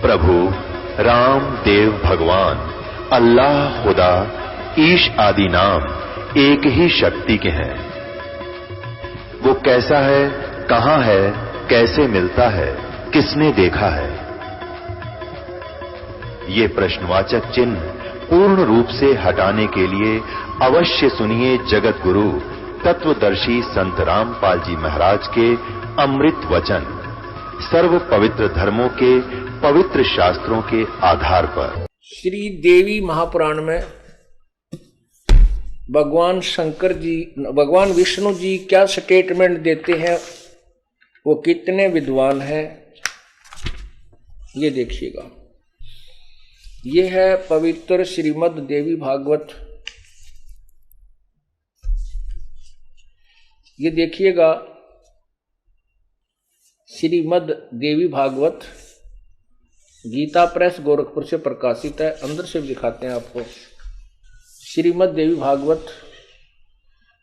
प्रभु राम देव भगवान अल्लाह खुदा ईश आदि नाम एक ही शक्ति के हैं। वो कैसा है, कहां है, कैसे मिलता है, किसने देखा है? ये प्रश्नवाचक चिन्ह पूर्ण रूप से हटाने के लिए अवश्य सुनिए जगत गुरु तत्वदर्शी संत रामपाल जी महाराज के अमृत वचन, सर्व पवित्र धर्मों के पवित्र शास्त्रों के आधार पर। श्री देवी महापुराण में भगवान विष्णु जी क्या स्टेटमेंट देते हैं, वो कितने विद्वान हैं, ये देखिएगा। ये है पवित्र श्रीमद् देवी भागवत। ये देखिएगा, श्रीमद् देवी भागवत गीता प्रेस गोरखपुर से प्रकाशित है। अंदर से दिखाते हैं आपको। श्रीमद् देवी भागवत,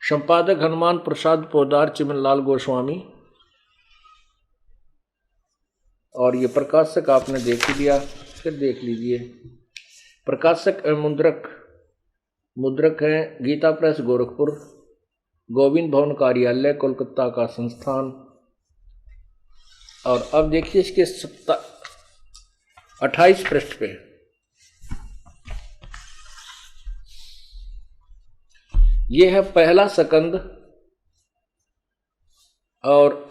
संपादक हनुमान प्रसाद पोदार चिमनलाल गोस्वामी, और ये प्रकाशक आपने देख ही लिया, फिर देख लीजिए। प्रकाशक मुद्रक हैं गीता प्रेस गोरखपुर, गोविंद भवन कार्यालय कोलकाता का संस्थान। और अब देखिए इसके 28 पृष्ठ पे ये है पहला सकंद और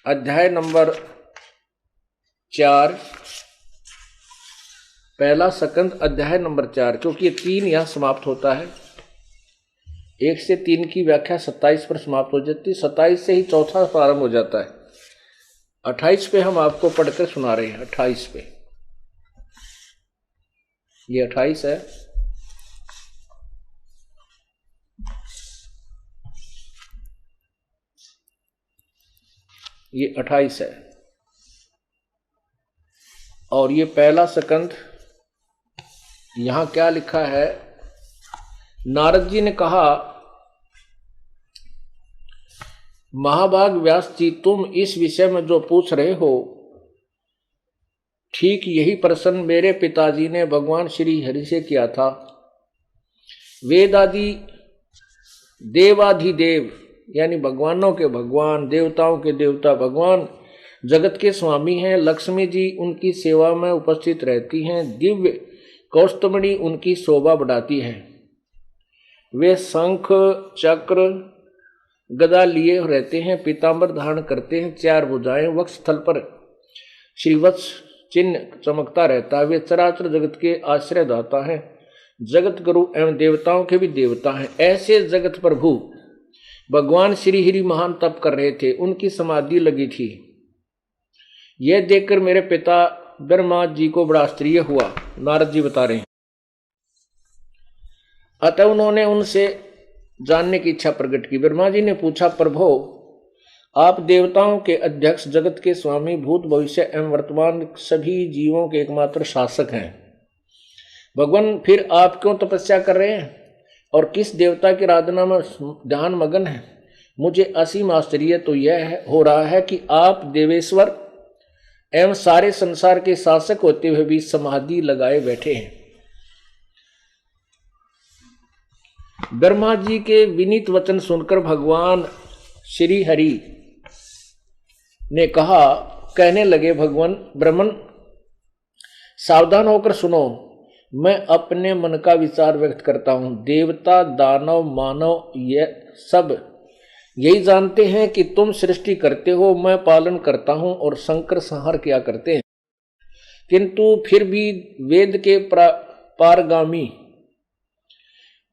अध्याय नंबर 4। पहला सकंद अध्याय नंबर 4, क्योंकि ये 3 यहां समाप्त होता है। 1 से 3 की व्याख्या 27 पर समाप्त हो जाती है। 27 से ही चौथा प्रारंभ हो जाता है। 28 पे हम आपको पढ़कर सुना रहे हैं। 28 पे, ये 28 है। ये 28 है और ये पहला सकंद। यहां क्या लिखा है? नारद जी ने कहा, महाभाग व्यास जी, तुम इस विषय में जो पूछ रहे हो, ठीक यही प्रश्न मेरे पिताजी ने भगवान श्री हरि से किया था। वेदादि देवाधिदेव यानी भगवानों के भगवान, देवताओं के देवता भगवान जगत के स्वामी हैं। लक्ष्मी जी उनकी सेवा में उपस्थित रहती हैं। दिव्य कौस्तुभमणि उनकी शोभा बढ़ाती है। वे शंख चक्र गदा लिए रहते हैं, पीतांबर धारण करते हैं, 4 भुजाएं, वक्ष स्थल पर श्रीवत्स चिन्ह चमकता रहता है। वे चराचर जगत के आश्रय दाता हैं, जगत गुरु एवं देवताओं के भी देवता हैं। ऐसे जगत प्रभु भगवान श्री हरि महान तप कर रहे थे, उनकी समाधि लगी थी। यह देखकर मेरे पिता ब्रह्मा जी को बड़ा आश्चर्य हुआ, नारद जी बता रहे हैं। अतः उन्होंने उनसे जानने की इच्छा प्रकट की। ब्रह्मा जी ने पूछा, प्रभो, आप देवताओं के अध्यक्ष, जगत के स्वामी, भूत भविष्य एवं वर्तमान सभी जीवों के एकमात्र शासक हैं। भगवान, फिर आप क्यों तपस्या कर रहे हैं और किस देवता की आराधना में ध्यान मगन है? मुझे असीम आश्चर्य तो यह हो रहा है कि आप देवेश्वर एवं सारे संसार के शासक होते हुए भी समाधि लगाए बैठे हैं। ब्रह्मा जी के विनीत वचन सुनकर भगवान श्री हरि ने कहने लगे, भगवान ब्रह्मन, सावधान होकर सुनो। मैं अपने मन का विचार व्यक्त करता हूं। देवता, दानव, मानव यह सब यही जानते हैं कि तुम सृष्टि करते हो, मैं पालन करता हूं और संकर संहार किया करते हैं। किंतु फिर भी वेद के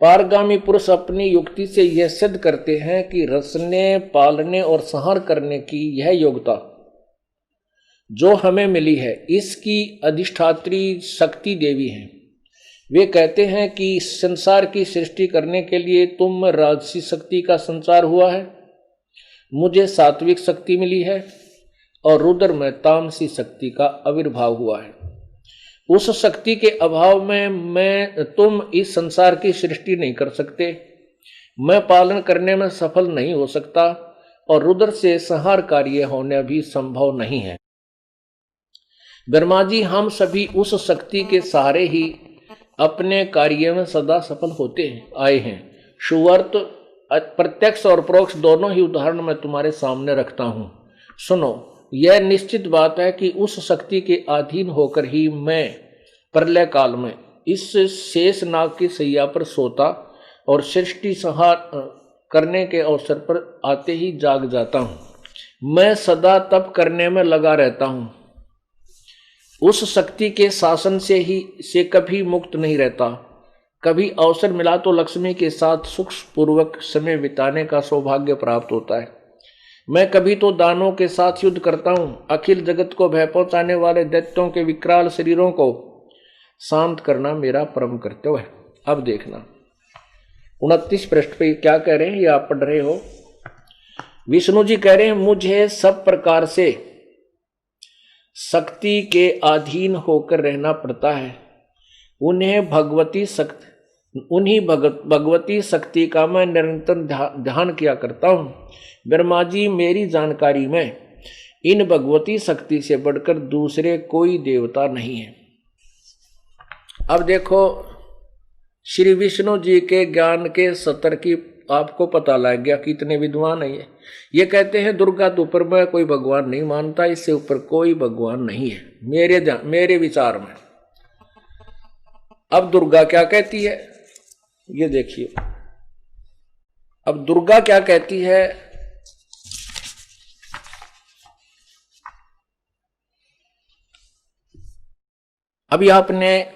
पारगामी पुरुष अपनी युक्ति से यह सिद्ध करते हैं कि रचने, पालने और संहार करने की यह योग्यता जो हमें मिली है, इसकी अधिष्ठात्री शक्ति देवी है। वे कहते हैं कि संसार की सृष्टि करने के लिए तुम में राजसी शक्ति का संचार हुआ है, मुझे सात्विक शक्ति मिली है और रुद्र में तामसी शक्ति का आविर्भाव हुआ है। उस शक्ति के अभाव में तुम इस संसार की सृष्टि नहीं कर सकते, मैं पालन करने में सफल नहीं हो सकता और रुद्र से संहार कार्य होने भी संभव नहीं है। ब्रह्मा जी, हम सभी उस शक्ति के सहारे ही अपने कार्य में सदा सफल होते आए हैं। सुवर्त प्रत्यक्ष और परोक्ष दोनों ही उदाहरण मैं तुम्हारे सामने रखता हूं। सुनो, यह निश्चित बात है कि उस शक्ति के अधीन होकर ही मैं प्रलय काल में इस शेष नाग की सैया पर सोता और सृष्टि संहार करने के अवसर पर आते ही जाग जाता हूं। मैं सदा तप करने में लगा रहता हूं, उस शक्ति के शासन से कभी मुक्त नहीं रहता। कभी अवसर मिला तो लक्ष्मी के साथ सुख पूर्वक समय बिताने का सौभाग्य प्राप्त होता है। मैं कभी तो दानों के साथ युद्ध करता हूं। अखिल जगत को भय पहुंचाने वाले दैत्यों के विकराल शरीरों को शांत करना मेरा परम कर्तव्य है। अब देखना 29 पृष्ठ पे क्या कह रहे हैं, ये आप पढ़ रहे हो। विष्णु जी कह रहे हैं, मुझे सब प्रकार से शक्ति के अधीन होकर रहना पड़ता है। उन्हीं भगवती शक्ति का मैं निरंतर ध्यान किया करता हूं। ब्रह्मा जी, मेरी जानकारी में इन भगवती शक्ति से बढ़कर दूसरे कोई देवता नहीं है। अब देखो, श्री विष्णु जी के ज्ञान के स्तर की आपको पता लग गया कितने विद्वान है। ये कहते हैं दुर्गा तो ऊपर मैं कोई भगवान नहीं मानता, इससे ऊपर कोई भगवान नहीं है मेरे विचार में। अब दुर्गा क्या कहती है, ये देखिए। अब दुर्गा क्या कहती है, अभी आपने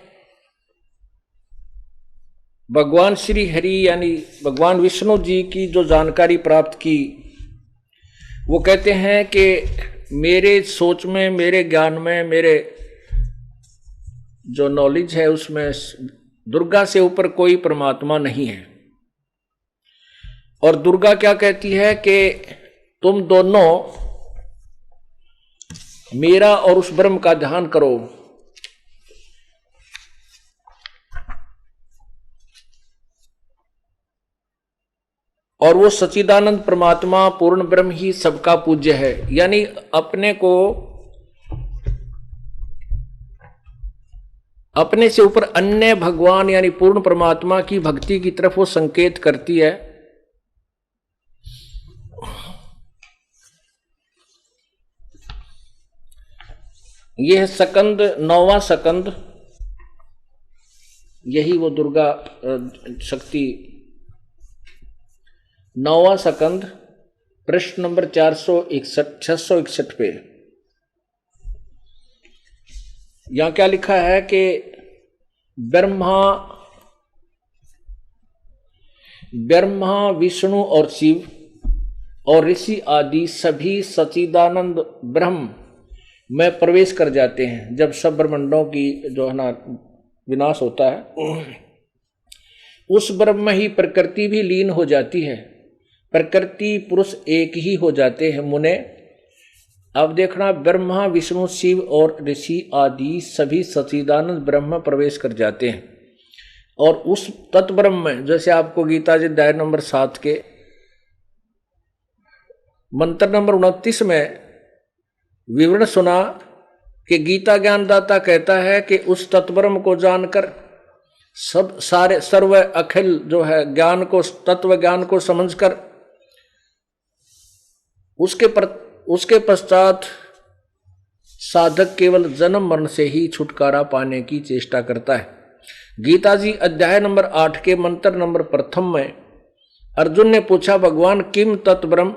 भगवान श्री हरि यानी भगवान विष्णु जी की जो जानकारी प्राप्त की, वो कहते हैं कि मेरे सोच में, मेरे ज्ञान में, मेरे जो नॉलेज है उसमें दुर्गा से ऊपर कोई परमात्मा नहीं है। और दुर्गा क्या कहती है कि तुम दोनों मेरा और उस ब्रह्म का ध्यान करो। और वो सच्चिदानंद परमात्मा पूर्ण ब्रह्म ही सबका पूज्य है। यानी अपने से ऊपर अन्य भगवान यानी पूर्ण परमात्मा की भक्ति की तरफ वो संकेत करती है। यह सकंद, 9वां सकंद, यही वो दुर्गा शक्ति 9वां सकंद प्रश्न नंबर 661 पे यहां क्या लिखा है कि ब्रह्मा विष्णु और शिव और ऋषि आदि सभी सच्चिदानंद ब्रह्म में प्रवेश कर जाते हैं। जब सब ब्रह्मांडों की जो है ना विनाश होता है, उस ब्रह्म में ही प्रकृति भी लीन हो जाती है। प्रकृति पुरुष एक ही हो जाते हैं मुने। अब देखना, ब्रह्मा विष्णु शिव और ऋषि आदि सभी सच्चिदानंद ब्रह्म में प्रवेश कर जाते हैं। और उस तत्व ब्रह्म में, जैसे आपको गीता जी अध्याय नंबर 7 के मंत्र नंबर 29 में विवरण सुना कि गीता ज्ञानदाता कहता है कि उस तत्व ब्रह्म को जानकर सर्व अखिल जो है ज्ञान को, तत्व ज्ञान को समझकर उसके पश्चात साधक केवल जन्म मरण से ही छुटकारा पाने की चेष्टा करता है। गीता जी अध्याय नंबर 8 के मंत्र नंबर 1 में अर्जुन ने पूछा, भगवान किम तत्ब्रह्म,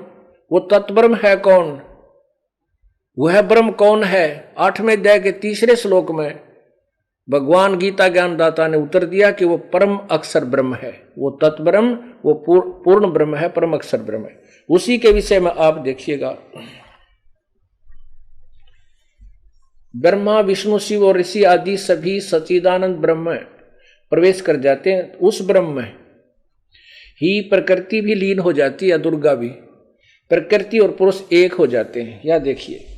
वो तत्ब्रह्म है कौन, वह ब्रह्म कौन है। 8वें अध्याय के 3रे श्लोक में भगवान गीता ज्ञानदाता ने उत्तर दिया कि वो परम अक्षर ब्रह्म है। वो तत्ब्रह्म, वो पूर्ण ब्रह्म है, परम अक्षर ब्रह्म है। उसी के विषय में आप देखिएगा, ब्रह्मा विष्णु शिव और ऋषि आदि सभी सच्चिदानंद ब्रह्म में प्रवेश कर जाते हैं। उस ब्रह्म में ही प्रकृति भी लीन हो जाती है, दुर्गा भी। प्रकृति और पुरुष एक हो जाते हैं। या देखिए,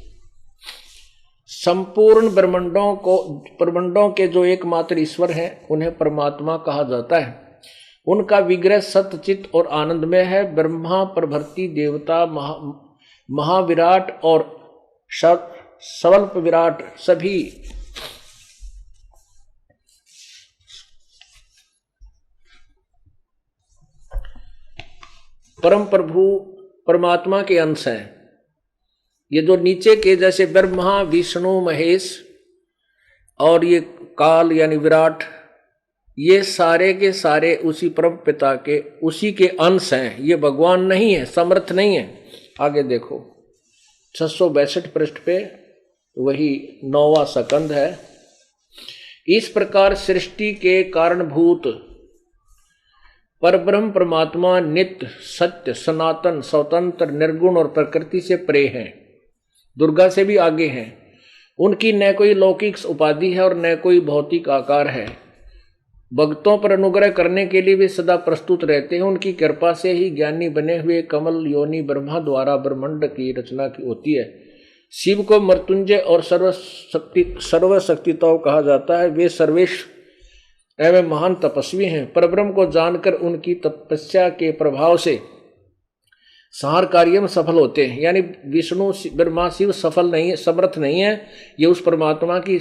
संपूर्ण ब्रह्मांडों के जो एकमात्र ईश्वर हैं उन्हें परमात्मा कहा जाता है। उनका विग्रह सत्यचित और आनंदमय है। ब्रह्मा, प्रभृति देवता, महाविराट और स्वल्प विराट सभी परम प्रभु परमात्मा के अंश हैं। ये जो नीचे के जैसे ब्रह्मा, विष्णु, महेश और ये काल यानी विराट, ये सारे के सारे उसी परम पिता के उसी के अंश हैं। ये भगवान नहीं है, समर्थ नहीं है। आगे देखो 662 पृष्ठ पे वही 9वां स्कंद है। इस प्रकार सृष्टि के कारणभूत परब्रह्म परमात्मा नित्य, सत्य, सनातन, स्वतंत्र, निर्गुण और प्रकृति से परे हैं, दुर्गा से भी आगे हैं। उनकी न कोई लौकिक उपाधि है और न कोई भौतिक आकार है। भक्तों पर अनुग्रह करने के लिए वे सदा प्रस्तुत रहते हैं। उनकी कृपा से ही ज्ञानी बने हुए कमल योनि ब्रह्मा द्वारा ब्रह्मांड की रचना की होती है। शिव को मृत्युंजय और सर्वशक्तिताओं कहा जाता है। वे सर्वेश एवं महान तपस्वी हैं। परब्रह्म को जानकर उनकी तपस्या के प्रभाव से संहार कार्य में सफल होते हैं। यानी विष्णु, ब्रह्मा, शिव सफल नहीं है, समर्थ नहीं है, ये उस परमात्मा की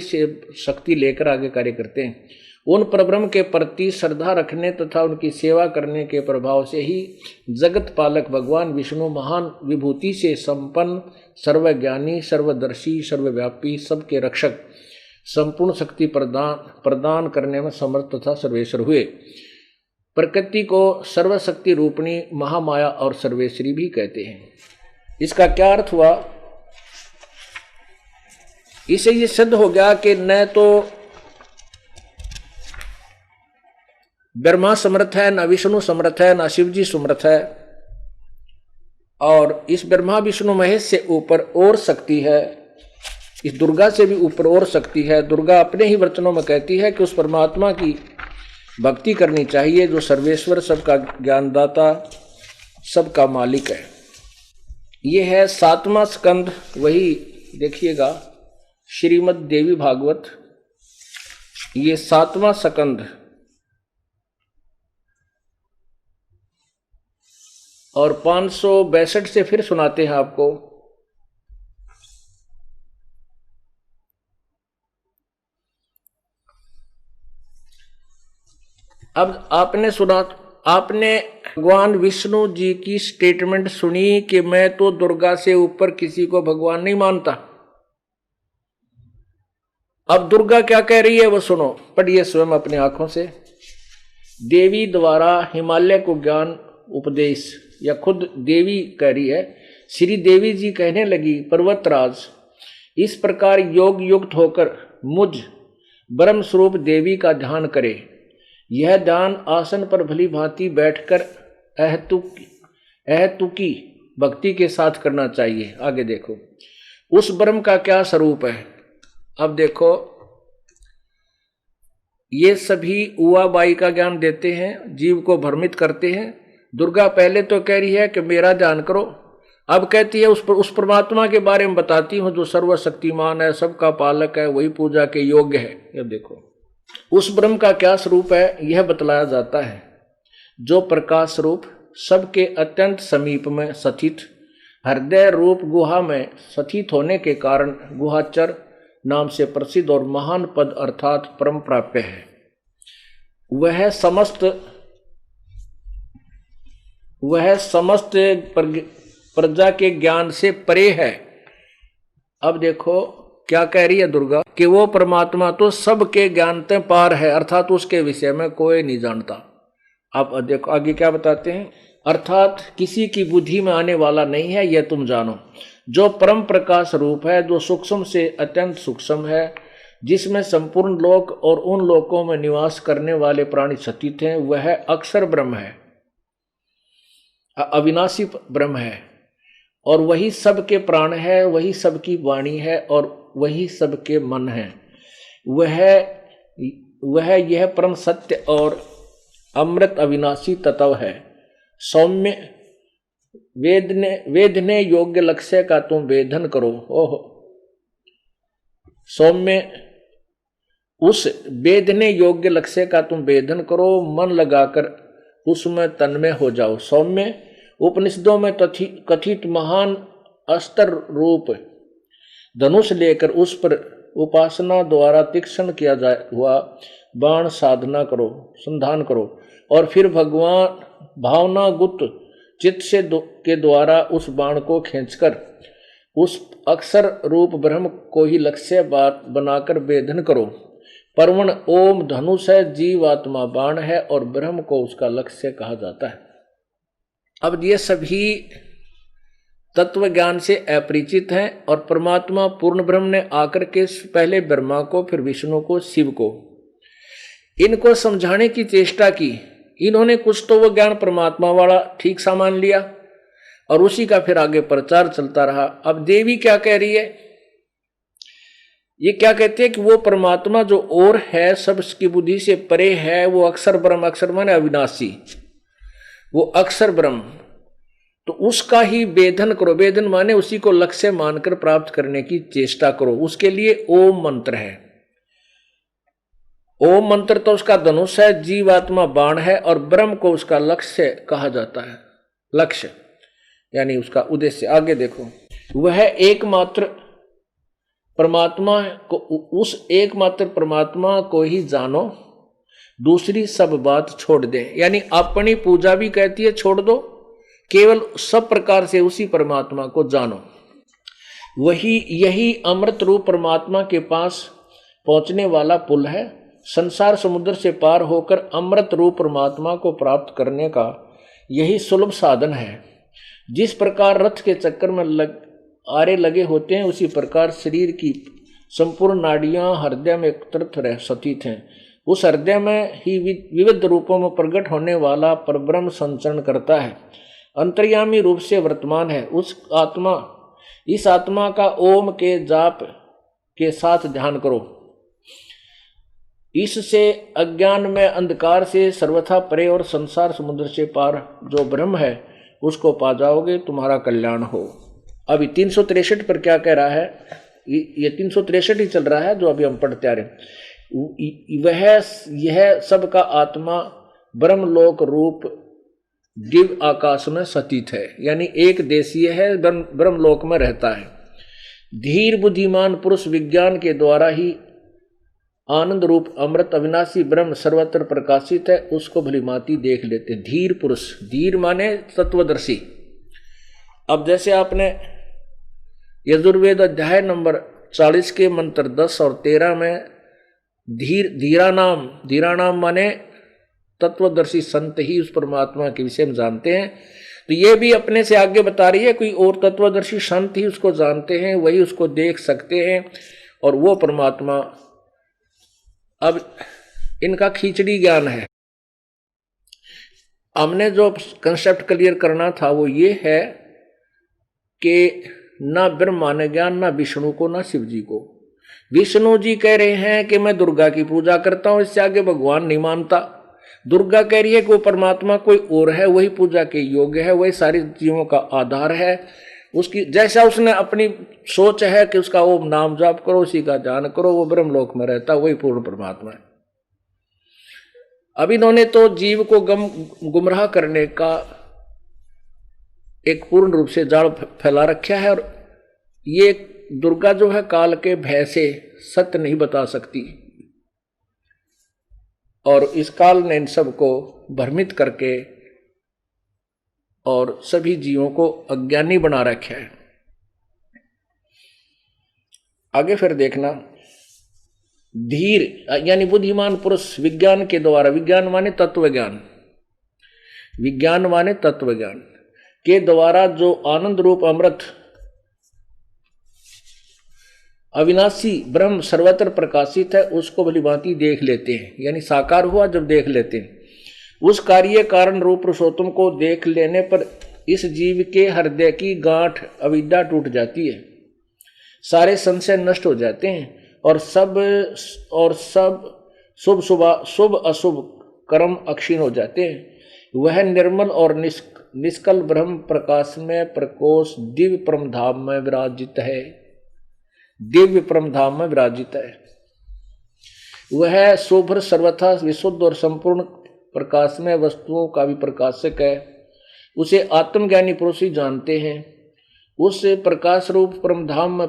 शक्ति लेकर आगे कार्य करते हैं। उन परब्रह्म के प्रति श्रद्धा रखने तथा उनकी सेवा करने के प्रभाव से ही जगत पालक भगवान विष्णु महान विभूति से संपन्न, सर्वज्ञानी, सर्वदर्शी, सर्वव्यापी, सबके रक्षक, संपूर्ण शक्ति प्रदान करने में समर्थ तथा सर्वेश्वर हुए। प्रकृति को सर्वशक्ति रूपणी महामाया और सर्वेश्वरी भी कहते हैं। इसका क्या अर्थ हुआ? इसे ये सिद्ध हो गया कि न तो ब्रह्मा समर्थ है, न विष्णु समर्थ है, न शिव जी समर्थ है, और इस ब्रह्मा विष्णु महेश से ऊपर और शक्ति है, इस दुर्गा से भी ऊपर और शक्ति है। दुर्गा अपने ही वचनों में कहती है कि उस परमात्मा की भक्ति करनी चाहिए जो सर्वेश्वर, सबका ज्ञानदाता, सबका मालिक है। ये है 7वां स्कंद। वही देखिएगा श्रीमद् देवी भागवत, ये 7वां स्कंद और 562 से फिर सुनाते हैं आपको। अब आपने भगवान विष्णु जी की स्टेटमेंट सुनी कि मैं तो दुर्गा से ऊपर किसी को भगवान नहीं मानता। अब दुर्गा क्या कह रही है वो सुनो, पढ़िए स्वयं अपनी आंखों से। देवी द्वारा हिमालय को ज्ञान उपदेश, या खुद देवी कह रही है। श्री देवी जी कहने लगी, पर्वतराज, इस प्रकार योग युक्त होकर मुझ ब्रह्म स्वरूप देवी का ध्यान करे। यह ध्यान आसन पर भली भांति बैठकर अहतुकी भक्ति के साथ करना चाहिए। आगे देखो उस ब्रह्म का क्या स्वरूप है। अब देखो ये सभी उवाबाई का ज्ञान देते हैं, जीव को भ्रमित करते हैं। दुर्गा पहले तो कह रही है कि मेरा ध्यान करो, अब कहती है उस परमात्मा के बारे में बताती हूं जो सर्वशक्तिमान है, सबका पालक है, वही पूजा के योग्य है। ये देखो उस ब्रह्म का क्या स्वरूप है यह बतलाया जाता है, जो प्रकाश स्वरूप सबके अत्यंत समीप में स्थित हृदय रूप गुहा में स्थित होने के कारण गुहाचर नाम से प्रसिद्ध और महान पद अर्थात परम प्राप्य है। वह समस्त प्रजा के ज्ञान से परे है। अब देखो क्या कह रही है दुर्गा कि वो परमात्मा तो सबके ज्ञान से पार है, अर्थात उसके विषय में कोई नहीं जानता। अब देखो आगे क्या बताते हैं, अर्थात किसी की बुद्धि में आने वाला नहीं है, यह तुम जानो। जो परम प्रकाश रूप है, जो सूक्ष्म से अत्यंत सूक्ष्म है, जिसमें संपूर्ण लोक और उन लोकों में निवास करने वाले प्राणी स्थित हैं, वह अक्षर ब्रह्म है, अविनाशी ब्रह्म है, और वही सबके प्राण है, वही सबकी वाणी है और वही सबके मन है। वह यह परम सत्य और अमृत अविनाशी तत्व है। सौम्य वेदने योग्य लक्ष्य का तुम वेदन करो। ओहो, सौम्य उस वेदने योग्य लक्ष्य का तुम वेदन करो, मन लगाकर उसमें तन्मय हो जाओ। सौम्य उपनिषदों में कथित महान अस्त्र रूप धनुष लेकर उस पर उपासना द्वारा तीक्ष्ण किया जाए हुआ बाण साधना करो, संधान करो, और फिर भगवान भावना गुप्त चित्त से के द्वारा उस बाण को खींचकर उस अक्षर रूप ब्रह्म को ही लक्ष्य बात बनाकर वेधन करो। परवण ओम धनुष है, जीवात्मा बाण है और ब्रह्म को उसका लक्ष्य कहा जाता है। अब ये सभी तत्व ज्ञान से अपरिचित हैं और परमात्मा पूर्ण ब्रह्म ने आकर के पहले ब्रह्मा को, फिर विष्णु को, शिव को, इनको समझाने की चेष्टा की। इन्होंने कुछ तो वो ज्ञान परमात्मा वाला ठीक सा मान लिया और उसी का फिर आगे प्रचार चलता रहा। अब देवी क्या कह रही है, ये क्या कहते हैं कि वो परमात्मा जो और है, सबकी बुद्धि से परे है, वो अक्षर ब्रह्म, अक्षर माने अविनाशी, वो अक्षर ब्रह्म, तो उसका ही वेधन करो। वेधन माने उसी को लक्ष्य मानकर प्राप्त करने की चेष्टा करो। उसके लिए ओम मंत्र है। ओम मंत्र तो उसका धनुष है, जीवात्मा बाण है और ब्रह्म को उसका लक्ष्य कहा जाता है। लक्ष्य यानी उसका उद्देश्य। आगे देखो, वह एकमात्र परमात्मा को, उस एकमात्र परमात्मा को ही जानो, दूसरी सब बात छोड़ दे। यानी अपनी पूजा भी कहती है छोड़ दो, केवल सब प्रकार से उसी परमात्मा को जानो। यही अमृत रूप परमात्मा के पास पहुंचने वाला पुल है। संसार समुद्र से पार होकर अमृत रूप परमात्मा को प्राप्त करने का यही सुलभ साधन है। जिस प्रकार रथ के चक्कर में आरे लगे होते हैं, उसी प्रकार शरीर की संपूर्ण नाड़ियां हृदय में एकत्रित स्थित हैं। उस हृदय में ही विविध रूपों में प्रकट होने वाला परब्रह्म संचरण करता है, अंतर्यामी रूप से वर्तमान है। इस आत्मा का ओम के जाप के साथ ध्यान करो। इससे अज्ञान में अंधकार से सर्वथा परे और संसार समुद्र से पार जो ब्रह्म है उसको पा जाओगे, तुम्हारा कल्याण हो। अभी 363 पर क्या कह रहा है, ये 363 ही चल रहा है जो अभी हम पढ़ते आ रहे। यह सबका आत्मा ब्रह्मलोक रूप दिव्य आकाश में स्थित है, यानी एक देशीय है, ब्रह्मलोक में रहता है। धीर बुद्धिमान पुरुष विज्ञान के द्वारा ही आनंद रूप अमृत अविनाशी ब्रह्म सर्वत्र प्रकाशित है, उसको भलीभांति देख लेते हैं। धीर पुरुष, धीर माने तत्वदर्शी। अब जैसे आपने यजुर्वेद अध्याय नंबर 40 के मंत्र 10 और 13 में धीरा नाम माने तत्वदर्शी संत ही उस परमात्मा के विषय में जानते हैं, तो ये भी अपने से आगे बता रही है कोई और तत्वदर्शी संत ही उसको जानते हैं, वही उसको देख सकते हैं और वो परमात्मा। अब इनका खिचड़ी ज्ञान है। हमने जो कंसेप्ट क्लियर करना था वो ये है कि ना ब्रह्म माने ज्ञान, ना विष्णु को, ना शिव जी को। विष्णु जी कह रहे हैं कि मैं दुर्गा की पूजा करता हूं, इससे आगे भगवान नहीं मानता। दुर्गा कह रही है कि वो परमात्मा कोई और है, वही पूजा के योग्य है, वही सारी जीवों का आधार है। उसकी जैसा उसने अपनी सोच है कि उसका ओम नाम जाप करो, उसी का ध्यान करो, वो ब्रह्मलोक में रहता, वही पूर्ण परमात्मा है। अब इन्होंने तो जीव को गुमराह करने का एक पूर्ण रूप से जाल फैला रखा है, और ये दुर्गा जो है काल के भय से सत्य नहीं बता सकती, और इस काल ने इन सबको भ्रमित करके और सभी जीवों को अज्ञानी बना रखा है। आगे फिर देखना, धीर यानी बुद्धिमान पुरुष विज्ञान के द्वारा, विज्ञान माने तत्व ज्ञान, विज्ञान माने तत्व ज्ञान के द्वारा जो आनंद रूप अमृत अविनाशी ब्रह्म सर्वत्र प्रकाशित है, उसको भलीभांति देख लेते हैं। यानी साकार हुआ जब देख लेते हैं, उस कार्य कारण रूप पुरुषोत्तम को देख लेने पर इस जीव के हृदय की गांठ अविद्या टूट जाती है, सारे संशय नष्ट हो जाते हैं और सब शुभ अशुभ कर्म अक्षीण हो जाते हैं। वह निर्मल और निष्कल ब्रह्म प्रकाश में प्रकोश दिव्य परम धाम में विराजित है, दिव्य परम धाम में विराजित है। वह शुभ्र सर्वथा विशुद्ध और संपूर्ण प्रकाशमय वस्तुओं का भी प्रकाशक है, उसे आत्मज्ञानी पुरुष ही जानते हैं। उस प्रकाश रूप परमधाम में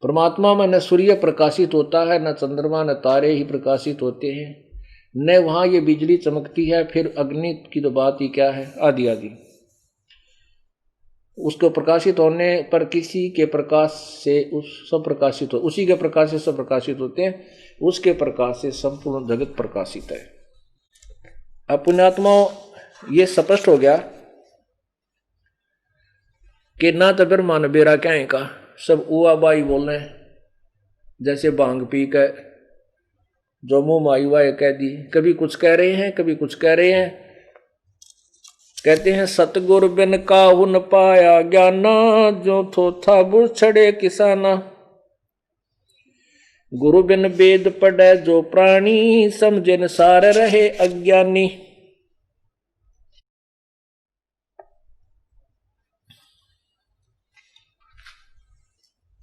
परमात्मा में न सूर्य प्रकाशित होता है, न चंद्रमा, न तारे ही प्रकाशित होते हैं, न वहां ये बिजली चमकती है, फिर अग्नि की तो बात ही क्या है, आदि आदि। उसको प्रकाशित होने पर किसी के प्रकाश से उस सब प्रकाशित हो, उसी के प्रकाश से सब प्रकाशित होते हैं, उसके प्रकाश से संपूर्ण जगत प्रकाशित है। अब पुण्यात्माओं, ये स्पष्ट हो गया कि ना तो फिर मन बेरा क्या का सब उआ बाई बोल रहे हैं, जैसे भांग पी कर जो मुंह माई वाए कह दी, कभी कुछ कह रहे हैं, कभी कुछ कह रहे हैं। कहते हैं सतगुर बिन काहू न पाया ज्ञाना, जो थो था बुर छड़े किसाना। गुरु बिन वेद पढ़े जो प्राणी, समझे न सार रहे अज्ञानी।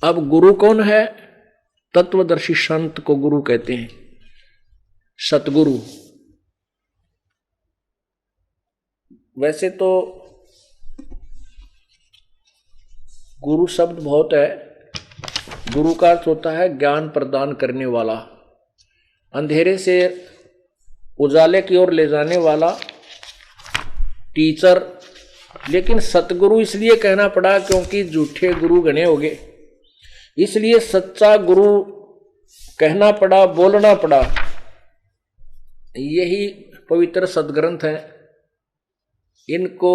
अब गुरु कौन है? तत्वदर्शी संत को गुरु कहते हैं, सतगुरु। वैसे तो गुरु शब्द बहुत है। गुरु का अर्थ होता है ज्ञान प्रदान करने वाला, अंधेरे से उजाले की ओर ले जाने वाला, टीचर। लेकिन सतगुरु इसलिए कहना पड़ा क्योंकि झूठे गुरु गणे हो गए, इसलिए सच्चा गुरु कहना पड़ा, बोलना पड़ा। यही पवित्र सदग्रंथ हैं। इनको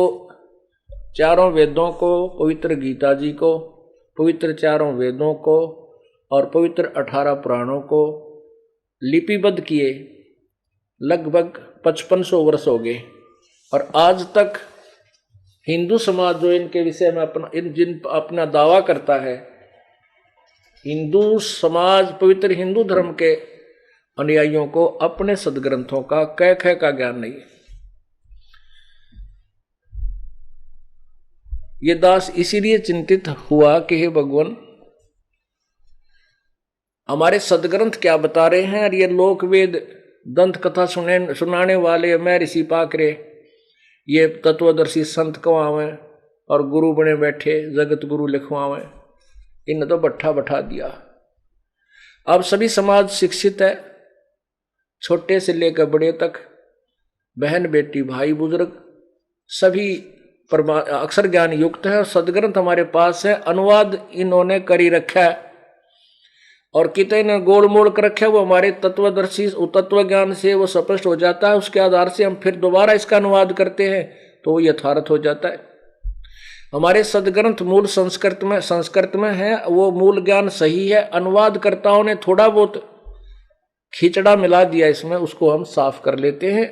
चारों वेदों को, पवित्र गीता जी को, पवित्र चारों वेदों को और पवित्र 18 पुराणों को लिपिबद्ध किए लगभग 5500 वर्ष हो गए। और आज तक हिंदू समाज जो इनके विषय में अपना दावा करता है, हिंदू समाज, पवित्र हिंदू धर्म के अनुयायियों को अपने सदग्रंथों का कै खे का ज्ञान नहीं है। ये दास इसीलिए चिंतित हुआ कि हे भगवान, हमारे सदग्रंथ क्या बता रहे हैं, और ये लोक वेद दंत कथा सुनाने वाले मैं ऋषि पाकरे, ये तत्वदर्शी संत कवावें और गुरु बने बैठे जगत गुरु लिखवावें, इन तो बट्ठा बैठा दिया। अब सभी समाज शिक्षित है, छोटे से लेकर बड़े तक, बहन बेटी भाई बुजुर्ग सभी अक्षर ज्ञान युक्त है। और सदग्रंथ हमारे पास है, अनुवाद इन्होंने करी रखा है और कितने ने गोल मोल कर रखा है, वो हमारे तत्वदर्शी तत्व ज्ञान से वो स्पष्ट हो जाता है। उसके आधार से हम फिर दोबारा इसका अनुवाद करते हैं तो वो यथार्थ हो जाता है। हमारे सदग्रंथ मूल संस्कृत में है, वो मूल ज्ञान सही है। अनुवादकर्ताओं ने थोड़ा बहुत खिचड़ा मिला दिया इसमें, उसको हम साफ कर लेते हैं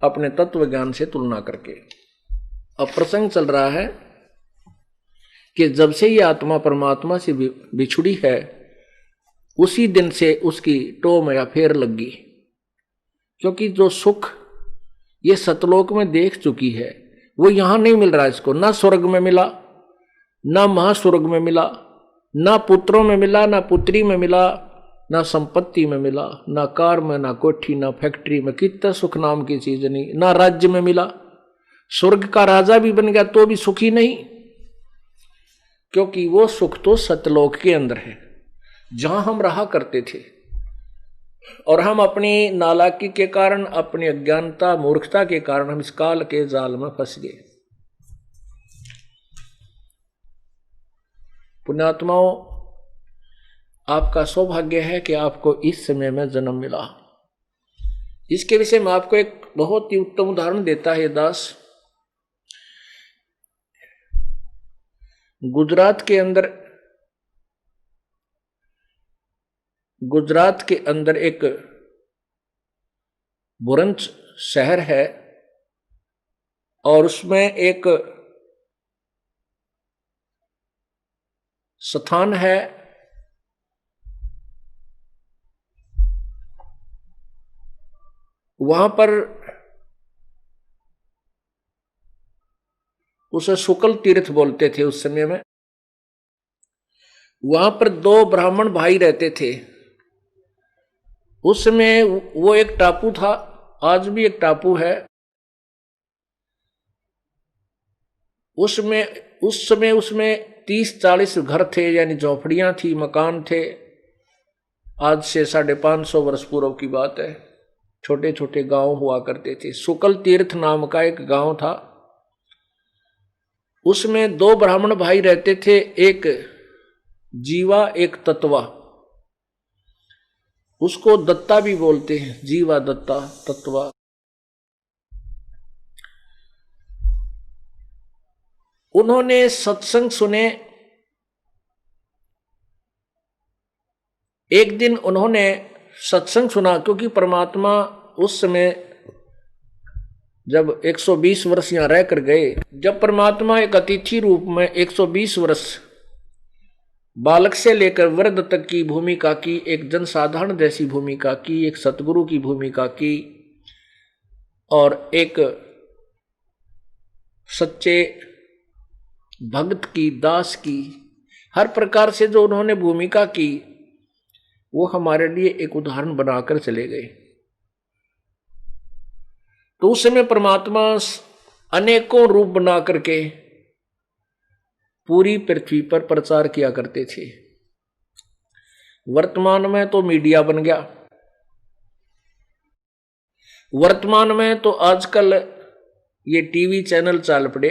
अपने तत्व ज्ञान से तुलना करके। अब प्रसंग चल रहा है कि जब से ये आत्मा परमात्मा से बिछुड़ी है, उसी दिन से उसकी टोम या फेर लग गई। क्योंकि जो सुख ये सतलोक में देख चुकी है, वो यहां नहीं मिल रहा इसको। ना स्वर्ग में मिला, ना महास्वर्ग में मिला, ना पुत्रों में मिला, ना पुत्री में मिला, ना संपत्ति में मिला, ना कार में, ना कोठी, ना फैक्ट्री में, कितना सुख नाम की चीज नहीं, ना राज्य में मिला। स्वर्ग का राजा भी बन गया तो भी सुखी नहीं, क्योंकि वो सुख तो सतलोक के अंदर है जहां हम रहा करते थे। और हम अपनी नालायकी के कारण, अपनी अज्ञानता मूर्खता के कारण हम इस काल के जाल में फंस गए। पुण्यात्माओं, आपका सौभाग्य है कि आपको इस समय में जन्म मिला। इसके विषय में आपको एक बहुत ही उत्तम उदाहरण देता है दास। गुजरात के अंदर एक भोरंज शहर है और उसमें एक स्थान है, वहां पर उसे शुक्ल तीर्थ बोलते थे उस समय में। वहां पर 2 ब्राह्मण भाई रहते थे। उसमें वो एक टापू था, आज भी एक टापू है। उस समय उसमें 30-40 घर थे, यानी झोपड़ियां थी, मकान थे। आज से 550 वर्ष पूर्व की बात है। छोटे छोटे गांव हुआ करते थे। शुक्ल तीर्थ नाम का एक गांव था। उसमें 2 ब्राह्मण भाई रहते थे, एक जीवा एक तत्वा। उसको दत्ता भी बोलते हैं, जीवा दत्ता तत्वा। उन्होंने सत्संग सुने। एक दिन उन्होंने सत्संग सुना, क्योंकि परमात्मा उस समय जब 120 वर्ष यहां रहकर गए, जब परमात्मा एक अतिथि रूप में 120 वर्ष बालक से लेकर वृद्ध तक की भूमिका की, एक जनसाधारण जैसी भूमिका की, एक सतगुरु की भूमिका की, और एक सच्चे भक्त की, दास की, हर प्रकार से जो उन्होंने भूमिका की, वो हमारे लिए एक उदाहरण बनाकर चले गए। तो उस समय परमात्मा अनेकों रूप बना करके पूरी पृथ्वी पर प्रचार किया करते थे। वर्तमान में तो मीडिया बन गया। वर्तमान में तो आजकल ये टीवी चैनल चल पड़े।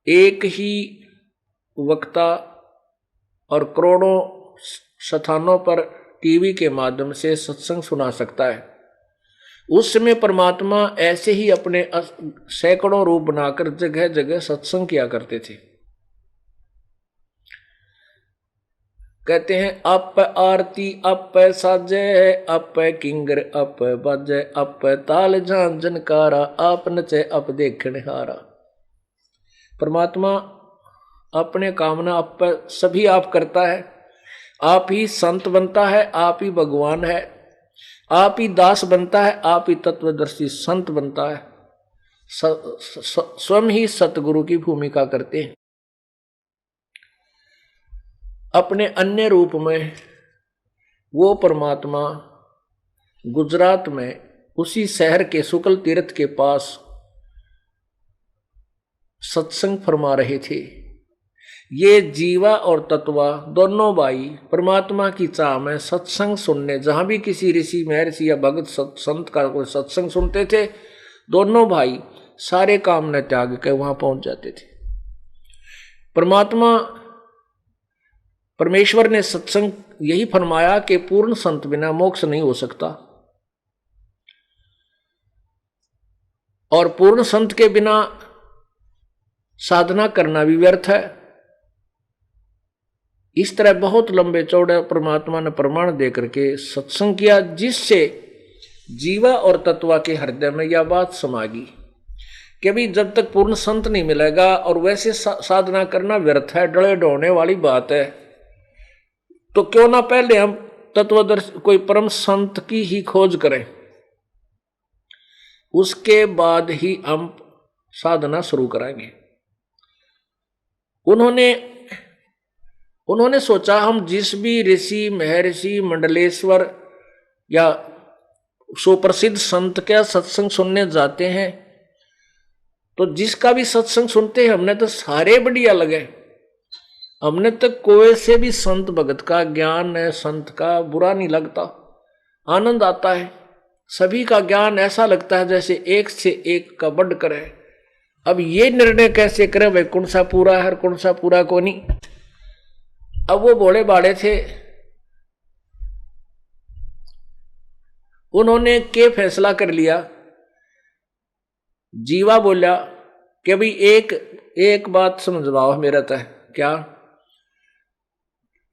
एक ही वक्ता और करोड़ों स्थानों पर टीवी के माध्यम से सत्संग सुना सकता है। उस समय परमात्मा ऐसे ही अपने सैकड़ों रूप बनाकर जगह जगह सत्संग किया करते थे। कहते हैं अप आरती अप साजे, अप किंगर अप बाजे, अप ताल झांझ जनकारा, आप नचे अप देखने हारा। परमात्मा अपने कामना आप पर सभी आप करता है। आप ही संत बनता है, आप ही भगवान है, आप ही दास बनता है, आप ही तत्वदर्शी संत बनता है। स्वयं ही सतगुरु की भूमिका करते हैं। अपने अन्य रूप में वो परमात्मा गुजरात में उसी शहर के शुक्ल तीर्थ के पास सत्संग फरमा रहे थे। ये जीवा और तत्वा दोनों भाई परमात्मा की चाह में सत्संग सुनने, जहां भी किसी ऋषि महर्षि या भगत संत का कोई सत्संग सुनते थे, दोनों भाई सारे काम न त्याग के वहां पहुंच जाते थे। परमेश्वर ने सत्संग यही फरमाया कि पूर्ण संत बिना मोक्ष नहीं हो सकता, और पूर्ण संत के बिना साधना करना भी व्यर्थ है। इस तरह बहुत लंबे चौड़े परमात्मा ने प्रमाण देकर के सत्संग किया, जिससे जीवा और तत्वा के हृदय में यह बात समा गई कि अभी जब तक पूर्ण संत नहीं मिलेगा और वैसे साधना करना व्यर्थ है, डले ढोने वाली बात है, तो क्यों ना पहले हम तत्वदर्शी कोई परम संत की ही खोज करें, उसके बाद ही हम साधना शुरू करेंगे। उन्होंने सोचा हम जिस भी ऋषि महर्षि मंडलेश्वर या सुप्रसिद्ध संत का सत्संग सुनने जाते हैं, तो जिसका भी सत्संग सुनते हैं हमने तो सारे बढ़िया लगे। हमने तो कोई से भी संत भगत का ज्ञान है, संत का बुरा नहीं लगता, आनंद आता है। सभी का ज्ञान ऐसा लगता है जैसे एक से एक का बढ़कर है। अब ये निर्णय कैसे करें भाई कौन सा पूरा है और कौन सा पूरा को नहीं। अब वो भोले बाड़े थे, उन्होंने के फैसला कर लिया। जीवा बोला कि भाई एक बात समझवाओ मेरा था क्या।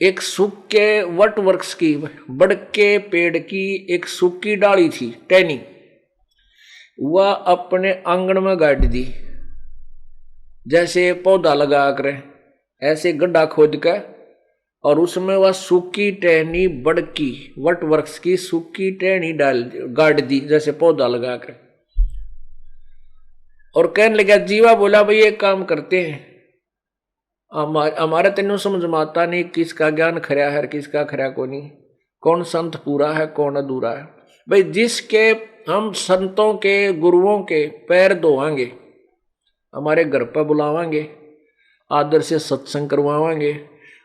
एक सूखे वट वृक्ष की बड़ के पेड़ की एक सूखी डाली थी टहनी, वह अपने आंगन में गाड़ दी। जैसे पौधा लगा कर ऐसे गड्ढा खोद कर, और उसमें वह सूखी टहनी बड़ की वट वृक्ष की सूखी टहनी गाड़ दी जैसे पौधा लगा कर। और कहने लगा, जीवा बोला भाई एक काम करते हैं, हमारा तेनों समझ में आता नहीं किसका ज्ञान खरा है किसका खरा को नहीं। कौन संत पूरा है कौन अधूरा है। भाई जिसके हम संतों के गुरुओं के पैर धोवांगे, हमारे घर पर बुलावांगे, आदर से सत्संग करवावांगे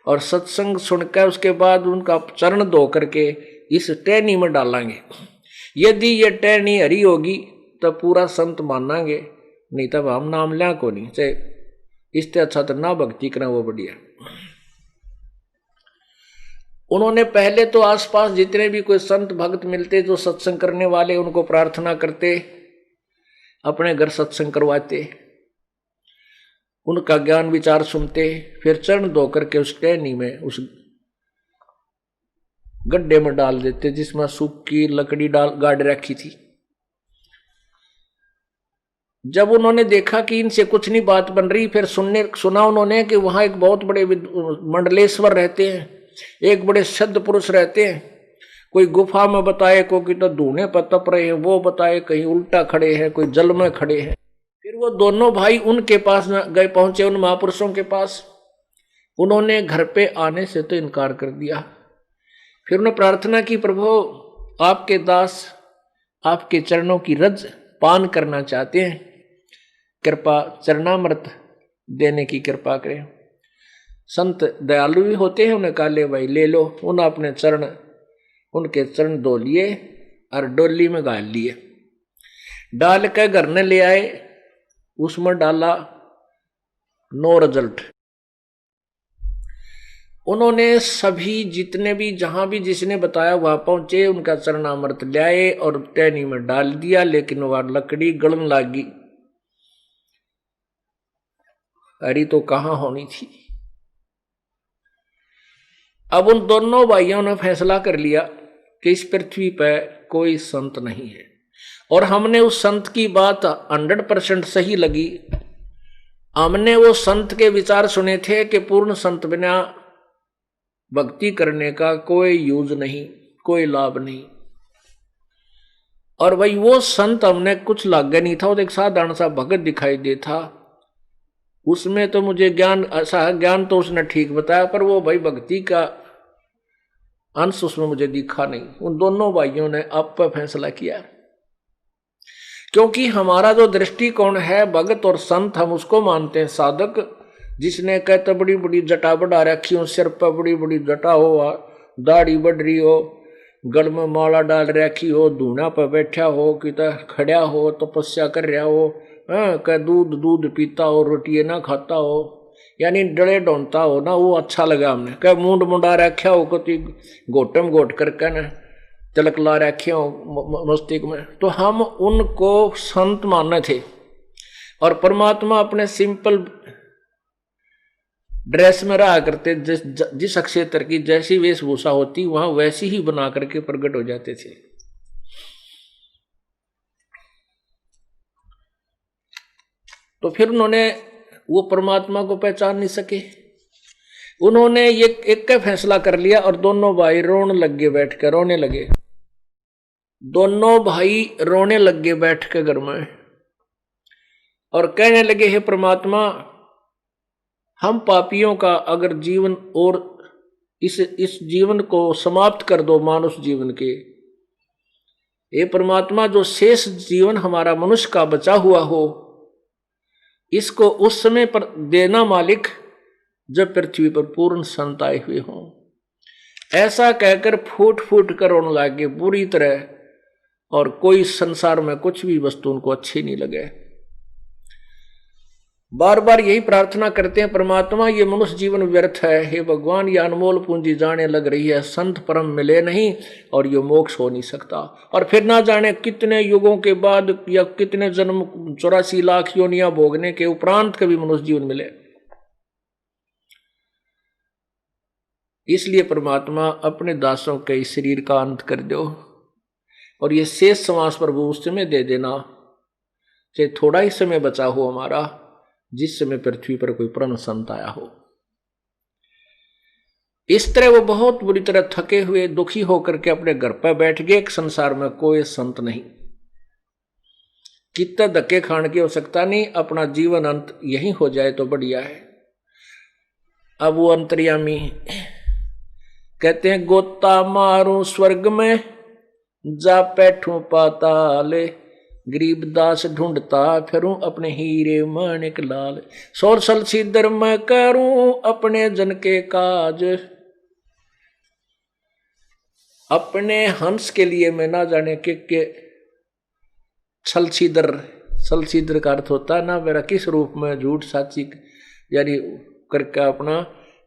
और सत्संग सुनकर उसके बाद उनका चरण धो करके इस टहनी में डालेंगे, यदि ये टहनी हरी होगी तो पूरा संत मानांगे, नहीं तब हम नाम लिया को नहीं। चाहे इससे अच्छा तो ना भक्ति करें वो बढ़िया। उन्होंने पहले तो आसपास जितने भी कोई संत भक्त मिलते जो सत्संग करने वाले, उनको प्रार्थना करते, अपने घर सत्संग करवाते, उनका ज्ञान विचार सुनते, फिर चरण धो करके उस टहनी में उस गड्ढे में डाल देते जिसमें सूखी लकड़ी गाड़ रखी थी। जब उन्होंने देखा कि इनसे कुछ नहीं बात बन रही, फिर सुना उन्होंने कि वहां एक बहुत बड़े मंडलेश्वर रहते हैं, एक बड़े सिद्ध पुरुष रहते हैं। कोई गुफा में बताए, कोई तो धूने पर तप रहे हैं, वो बताए कहीं उल्टा खड़े हैं, कोई जल में खड़े हैं। फिर वो दोनों भाई उनके पास गए, पहुंचे उन महापुरुषों के पास। उन्होंने घर पे आने से तो इनकार कर दिया। फिर उन्होंने प्रार्थना की, प्रभु आपके दास आपके चरणों की रज पान करना चाहते हैं, कृपा चरणामृत देने की कृपा करें। संत दयालु भी होते हैं, उन्हें कहा ले भाई ले लो। उन्होंने अपने चरण, उनके चरण धो लिए और डोली में गाल लिए, डाल कर घर ने ले आए, उसमें डाला, नो रिजल्ट। उन्होंने सभी जितने भी जहां भी जिसने बताया वहां पहुंचे, उनका चरणामृत ले आए और टहनी में डाल दिया, लेकिन वह लकड़ी गलन लागी, अरे तो कहां होनी थी। अब उन दोनों भाइयों ने फैसला कर लिया कि इस पृथ्वी पर कोई संत नहीं है, और हमने उस संत की बात 100% सही लगी। हमने वो संत के विचार सुने थे कि पूर्ण संत बिना भक्ति करने का कोई यूज नहीं, कोई लाभ नहीं। और भाई वो संत हमने कुछ लागे नहीं था, वो एक साधारण सा भगत दिखाई दे था। उसमें तो मुझे ज्ञान तो उसने ठीक बताया, पर वो भाई भक्ति का अंश उसमें मुझे दिखा नहीं। उन दोनों भाइयों ने आप पर फैसला किया, क्योंकि हमारा जो दृष्टिकोण है भगत और संत, हम उसको मानते हैं साधक जिसने कहते बड़ी बड़ी जटा बढ़ा रखी हो, सिर पर बड़ी बड़ी जटा हो, दाढ़ी बढ़ रही हो, गल में माला डाल रखी हो, धूना पर बैठा हो, कि खड़ा हो, तपस्या कर रहा हो, कह दूध पीता हो, रोटी ना खाता हो, यानी डले ढोंता हो ना, वो अच्छा लगा हमने। कह मुंड मुंडा रखा हो, कति घोटम घोट करके न तिलक ला रखे हो मस्तिष्क में, तो हम उनको संत माने थे। और परमात्मा अपने सिंपल ड्रेस में रहा करते, जिस क्षेत्र की जैसी वेशभूषा होती वहां वैसी ही बना करके प्रकट हो जाते थे। तो फिर उन्होंने वो परमात्मा को पहचान नहीं सके। उन्होंने ये एक का फैसला कर लिया और दोनों भाई रोने लगे, बैठ कर रोने लगे। दोनों भाई रोने लगे बैठ के घर में और कहने लगे, हे परमात्मा, हम पापियों का अगर जीवन और इस जीवन को समाप्त कर दो, मानुष जीवन के, हे परमात्मा, जो शेष जीवन हमारा मनुष्य का बचा हुआ हो, इसको उस समय पर देना मालिक जब पृथ्वी पर पूर्ण संत आए हुए हों। ऐसा कहकर फूट फूट कर रोने लगे बुरी तरह, और कोई संसार में कुछ भी वस्तु उनको अच्छी नहीं लगे। बार बार यही प्रार्थना करते हैं, परमात्मा ये मनुष्य जीवन व्यर्थ है, हे भगवान ये अनमोल पूंजी जाने लग रही है, संत परम मिले नहीं और ये मोक्ष हो नहीं सकता। और फिर ना जाने कितने युगों के बाद या कितने जन्म 84 लाख योनियां भोगने के उपरांत कभी मनुष्य जीवन मिले। इसलिए परमात्मा अपने दासों के इस शरीर का अंत कर दो और ये शेष समास प्रभु उस समय दे देना, चाहे थोड़ा ही समय बचा हो हमारा, जिस समय पृथ्वी पर कोई परम संत आया हो। इस तरह वो बहुत बुरी तरह थके हुए दुखी होकर के अपने घर पर बैठ गए। संसार में कोई संत नहीं, कितना धक्के खाने की आवश्यकता नहीं, अपना जीवन अंत यही हो जाए तो बढ़िया है। अब वो अंतर्यामी कहते हैं गोता मारूं स्वर्ग में जा बैठूं पाताल, गरीबदास ढूंढता फिरूं अपने हीरे माणिक लाल, सोर सल सीधर मैं करूं अपने जन के काज, अपने हंस के लिए मैं ना जाने के छल सीधर का अर्थ होता है ना मेरा किस रूप में झूठ साची यानी करके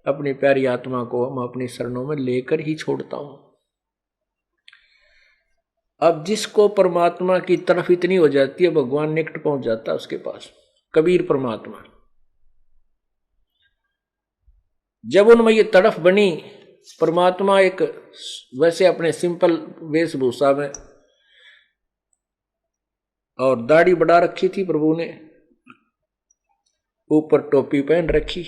अपनी प्यारी आत्मा को हम अपनी शरणों में लेकर ही छोड़ता हूं। अब जिसको परमात्मा की तरफ इतनी हो जाती है भगवान निकट पहुंच जाता है उसके पास। कबीर परमात्मा जब उनमें ये तड़फ बनी, परमात्मा एक वैसे अपने सिंपल वेशभूषा में और दाढ़ी बढ़ा रखी थी प्रभु ने, ऊपर टोपी पहन रखी।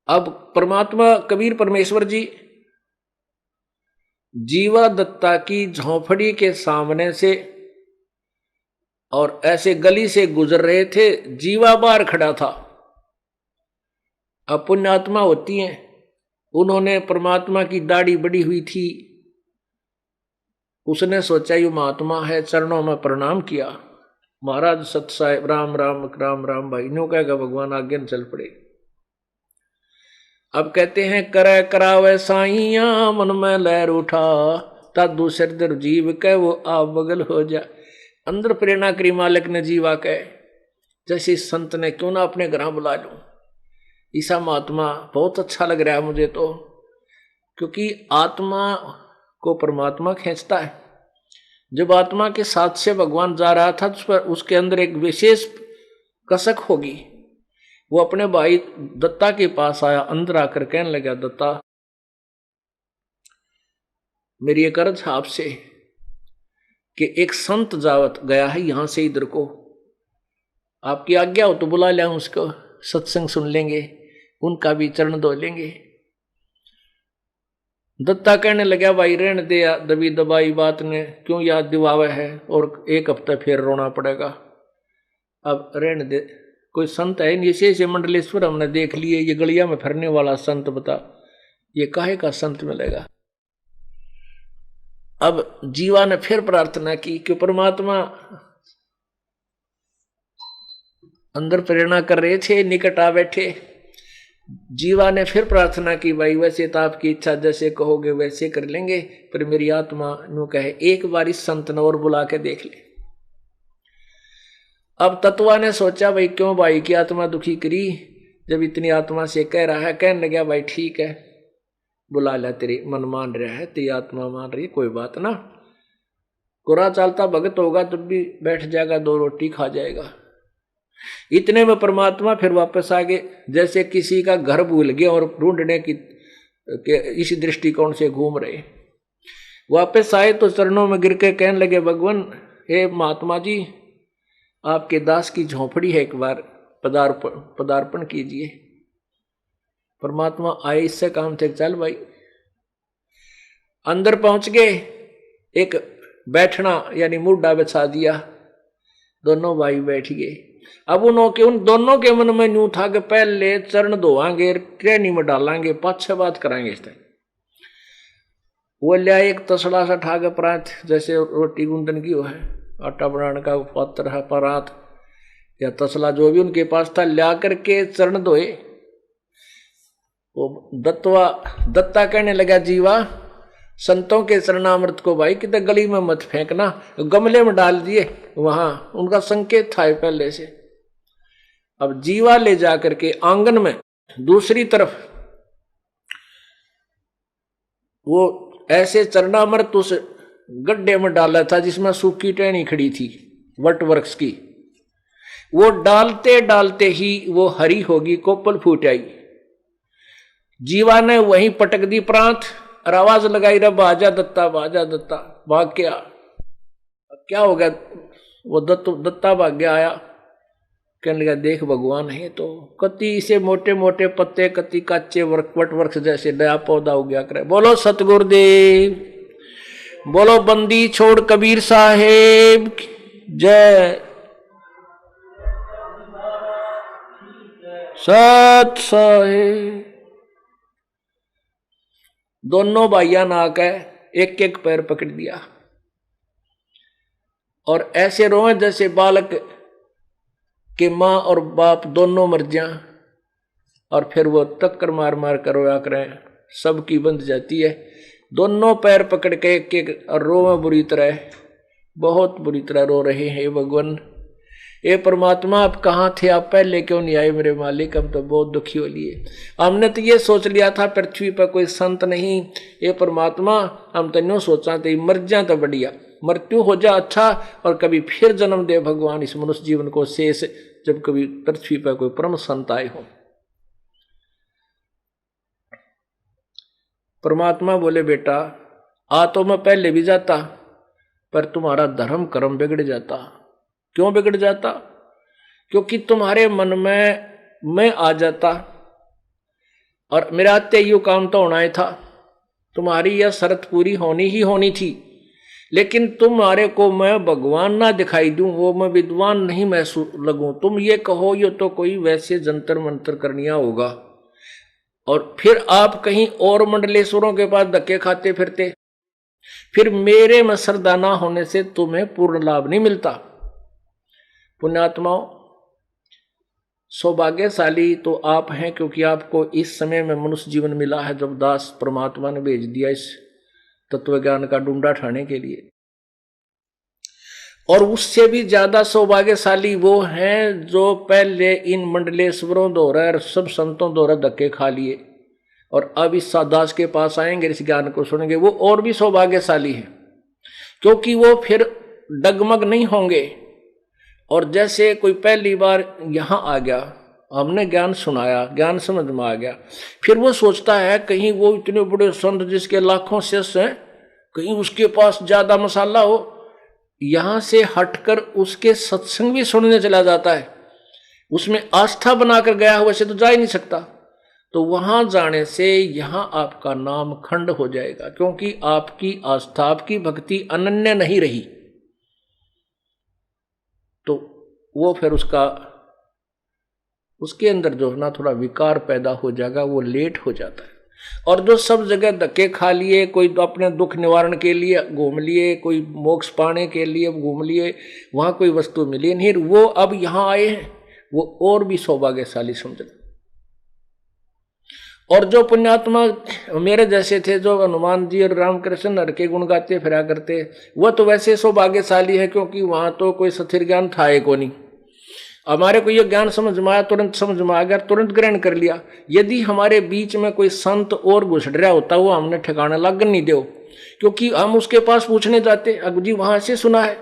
अब परमात्मा कबीर परमेश्वर जी जीवा दत्ता की झोंपड़ी के सामने से और ऐसे गली से गुजर रहे थे, जीवा बाहर खड़ा था। अब पुण्यात्मा होती हैं, उन्होंने परमात्मा की दाढ़ी बढ़ी हुई थी, उसने सोचा ये महात्मा है, चरणों में प्रणाम किया। महाराज सत साहेब राम राम राम राम भाई नो कहेगा भगवान आगे न चल पड़े। अब कहते हैं करे करावे साइया मन में लहर उठा, तादू सिरदर जीव कह वो आप बगल हो जा। अंदर प्रेरणा करी मालिक ने जीवा कह, जैसे संत ने क्यों ना अपने घर बुला लूं। ईसा महात्मा बहुत अच्छा लग रहा है मुझे तो, क्योंकि आत्मा को परमात्मा खींचता है। जब आत्मा के साथ से भगवान जा रहा था तो उसके अंदर एक विशेष कसक होगी। वो अपने भाई दत्ता के पास आया, अंदर आकर कहने लगा दत्ता मेरी एक अर्ज है आपसे कि एक संत जावत गया है यहां से इधर को, आपकी आज्ञा हो तो बुला लिया उसको, सत्संग सुन लेंगे, उनका भी चरण धो लेंगे। दत्ता कहने लगा भाई रहने दे, दबी दबाई बात ने क्यों याद दिवावे है और एक हफ्ता फिर रोना पड़ेगा। अब रहने दे, कोई संत है नहीं, ऐसे मंडलेश्वर हमने देख लिए, ये गलिया में फिरने वाला संत बता ये काहे का संत मिलेगा। अब जीवा ने फिर प्रार्थना की कि परमात्मा अंदर प्रेरणा कर रहे थे, निकट आ बैठे। जीवा ने फिर प्रार्थना की भाई वैसे तो आपकी इच्छा जैसे कहोगे वैसे कर लेंगे, पर मेरी आत्मा नु कहे एक बार इस संत ने और बुला के देख ले। अब तत्वा ने सोचा भाई क्यों भाई की आत्मा दुखी करी, जब इतनी आत्मा से कह रहा है। कहने लगा भाई ठीक है बुला ला, तेरी मन मान रहा है, तेरी आत्मा मान रही है, कोई बात ना, कुरा चालता भगत होगा तब भी बैठ जाएगा, दो रोटी खा जाएगा। इतने में परमात्मा फिर वापस आ गए, जैसे किसी का घर भूल गए और ढूंढने की इसी दृष्टिकोण से घूम रहे। वापस आए तो चरणों में गिर के कहने लगे भगवान हे महात्मा जी आपके दास की झोंपड़ी है, एक बार पदार्पण कीजिए। परमात्मा आए, इससे काम थे, चल भाई। अंदर पहुंच गए, एक बैठना यानी मुड्डा बिछा दिया, दोनों भाई बैठ गए। अब उन दोनों के मन में यूं था कि पहले चरण धोवांगे, ट्रेनी में डालांगे, पाछे बात कराएंगे। इस तरह वो लिया एक तसड़ा सा ठाके परात, जैसे रोटी गूंदन की हो है, आटा बनाने का पात्र है, परात या तसला जो भी उनके पास था, लिया करके चरण धोए। वो दत्ता कहने लगा जीवा संतों के चरणामृत को भाई कितने गली में मत फेंकना, गमले में डाल दिए, वहां उनका संकेत था पहले से। अब जीवा ले जाकर के आंगन में दूसरी तरफ वो ऐसे चरणामृत उस गड्ढे में डाला था जिसमें सूखी टहनी खड़ी थी वट वृक्ष की। वो डालते डालते ही वो हरी होगी, कोपल फूट आई। जीवा ने वहीं पटक दी प्रांत और आवाज लगाई रे बाजा दत्ता बाजा दत्ता। भाग के क्या हो गया, वो दत्ता भाग गया, आया कहने लगा देख भगवान है तो, कति से मोटे मोटे पत्ते, कति कच्चे वट वृक्ष जैसे नया पौधा हो गया करे। बोलो सतगुरुदेव, बोलो बंदी छोड़ कबीर साहेब जय। सत साहेब। दोनों भाइया ना आकर एक एक पैर पकड़ दिया और ऐसे रोए जैसे बालक के मां और बाप दोनों मर जाएं। और फिर वो टक्कर मार मार कर रोया करें, सबकी बंध जाती है। दोनों पैर पकड़ के एक एक और रोवे बुरी तरह, बहुत बुरी तरह रो रहे हैं। भगवान, ये परमात्मा आप कहाँ थे, आप पहले क्यों नहीं आए मेरे मालिक, हम तो बहुत दुखी हो लिए। हमने तो ये सोच लिया था पृथ्वी पर कोई संत नहीं, ये परमात्मा हम तो यूँ सोचा थे मर जा तो बढ़िया, मृत्यु हो जा अच्छा, और कभी फिर जन्म दे भगवान इस मनुष्य जीवन को शेष, जब कभी पृथ्वी पर कोई परम संत आए हो। परमात्मा बोले बेटा आ तो मैं पहले भी जाता, पर तुम्हारा धर्म कर्म बिगड़ जाता। क्यों बिगड़ जाता? क्योंकि तुम्हारे मन में मैं आ जाता और मेरा आते यू काम तो होना ही था, तुम्हारी यह शर्त पूरी होनी ही होनी थी। लेकिन तुम्हारे को मैं भगवान ना दिखाई दूं, वो मैं विद्वान नहीं महसूस लगूं, तुम ये कहो ये तो कोई वैसे जंतर मंतर करनिया होगा, और फिर आप कहीं और मंडलेश्वरों के पास धक्के खाते फिरते, फिर मेरे में श्रद्धा ना होने से तुम्हें पूर्ण लाभ नहीं मिलता। पुण्यात्माओं, सौभाग्यशाली तो आप हैं, क्योंकि आपको इस समय में मनुष्य जीवन मिला है जब दास परमात्मा ने भेज दिया इस तत्व ज्ञान का डूंडा ठाने के लिए। और उससे भी ज्यादा सौभाग्यशाली वो हैं जो पहले इन मंडलेश्वरों द्वारा और सब संतों द्वारा धक्के खा लिए और अब इस दास के पास आएंगे, इस ज्ञान को सुनेंगे, वो और भी सौभाग्यशाली है, क्योंकि वो फिर डगमग नहीं होंगे। और जैसे कोई पहली बार यहां आ गया, हमने ज्ञान सुनाया, ज्ञान समझ में आ गया, फिर वो सोचता है कहीं वो इतने बड़े संत जिसके लाखों शिष्य हैं, कहीं उसके पास ज्यादा मसाला हो, यहां से हटकर उसके सत्संग भी सुनने चला जाता है, उसमें आस्था बनाकर गया हो, वैसे तो जा ही नहीं सकता। तो वहां जाने से यहां आपका नाम खंड हो जाएगा, क्योंकि आपकी आस्था, आपकी भक्ति अनन्य नहीं रही। तो वो फिर उसके अंदर जो है ना थोड़ा विकार पैदा हो जाएगा, वो लेट हो जाता है। और जो सब जगह धक्के खा लिए, कोई तो अपने दुख निवारण के लिए घूम लिए, कोई मोक्ष पाने के लिए घूम लिए, वहां कोई वस्तु मिली नहीं, वो अब यहां आए हैं, वो और भी सौभाग्यशाली समझ। और जो पुण्यात्मा मेरे जैसे थे, जो हनुमान जी और रामकृष्ण हर के गुण गाते फिरा करते, वह तो वैसे सौभाग्यशाली है, क्योंकि वहां तो कोई स्थिर ज्ञान था ही को नहीं। हमारे को यह ज्ञान समझ में आया, तुरंत समझ में आ गया, तुरंत ग्रहण कर लिया। यदि हमारे बीच में कोई संत और घुस रहा होता, वो हमने ठिकाना लगन नहीं दो, क्योंकि हम उसके पास पूछने जाते, अब जी वहां से सुना है,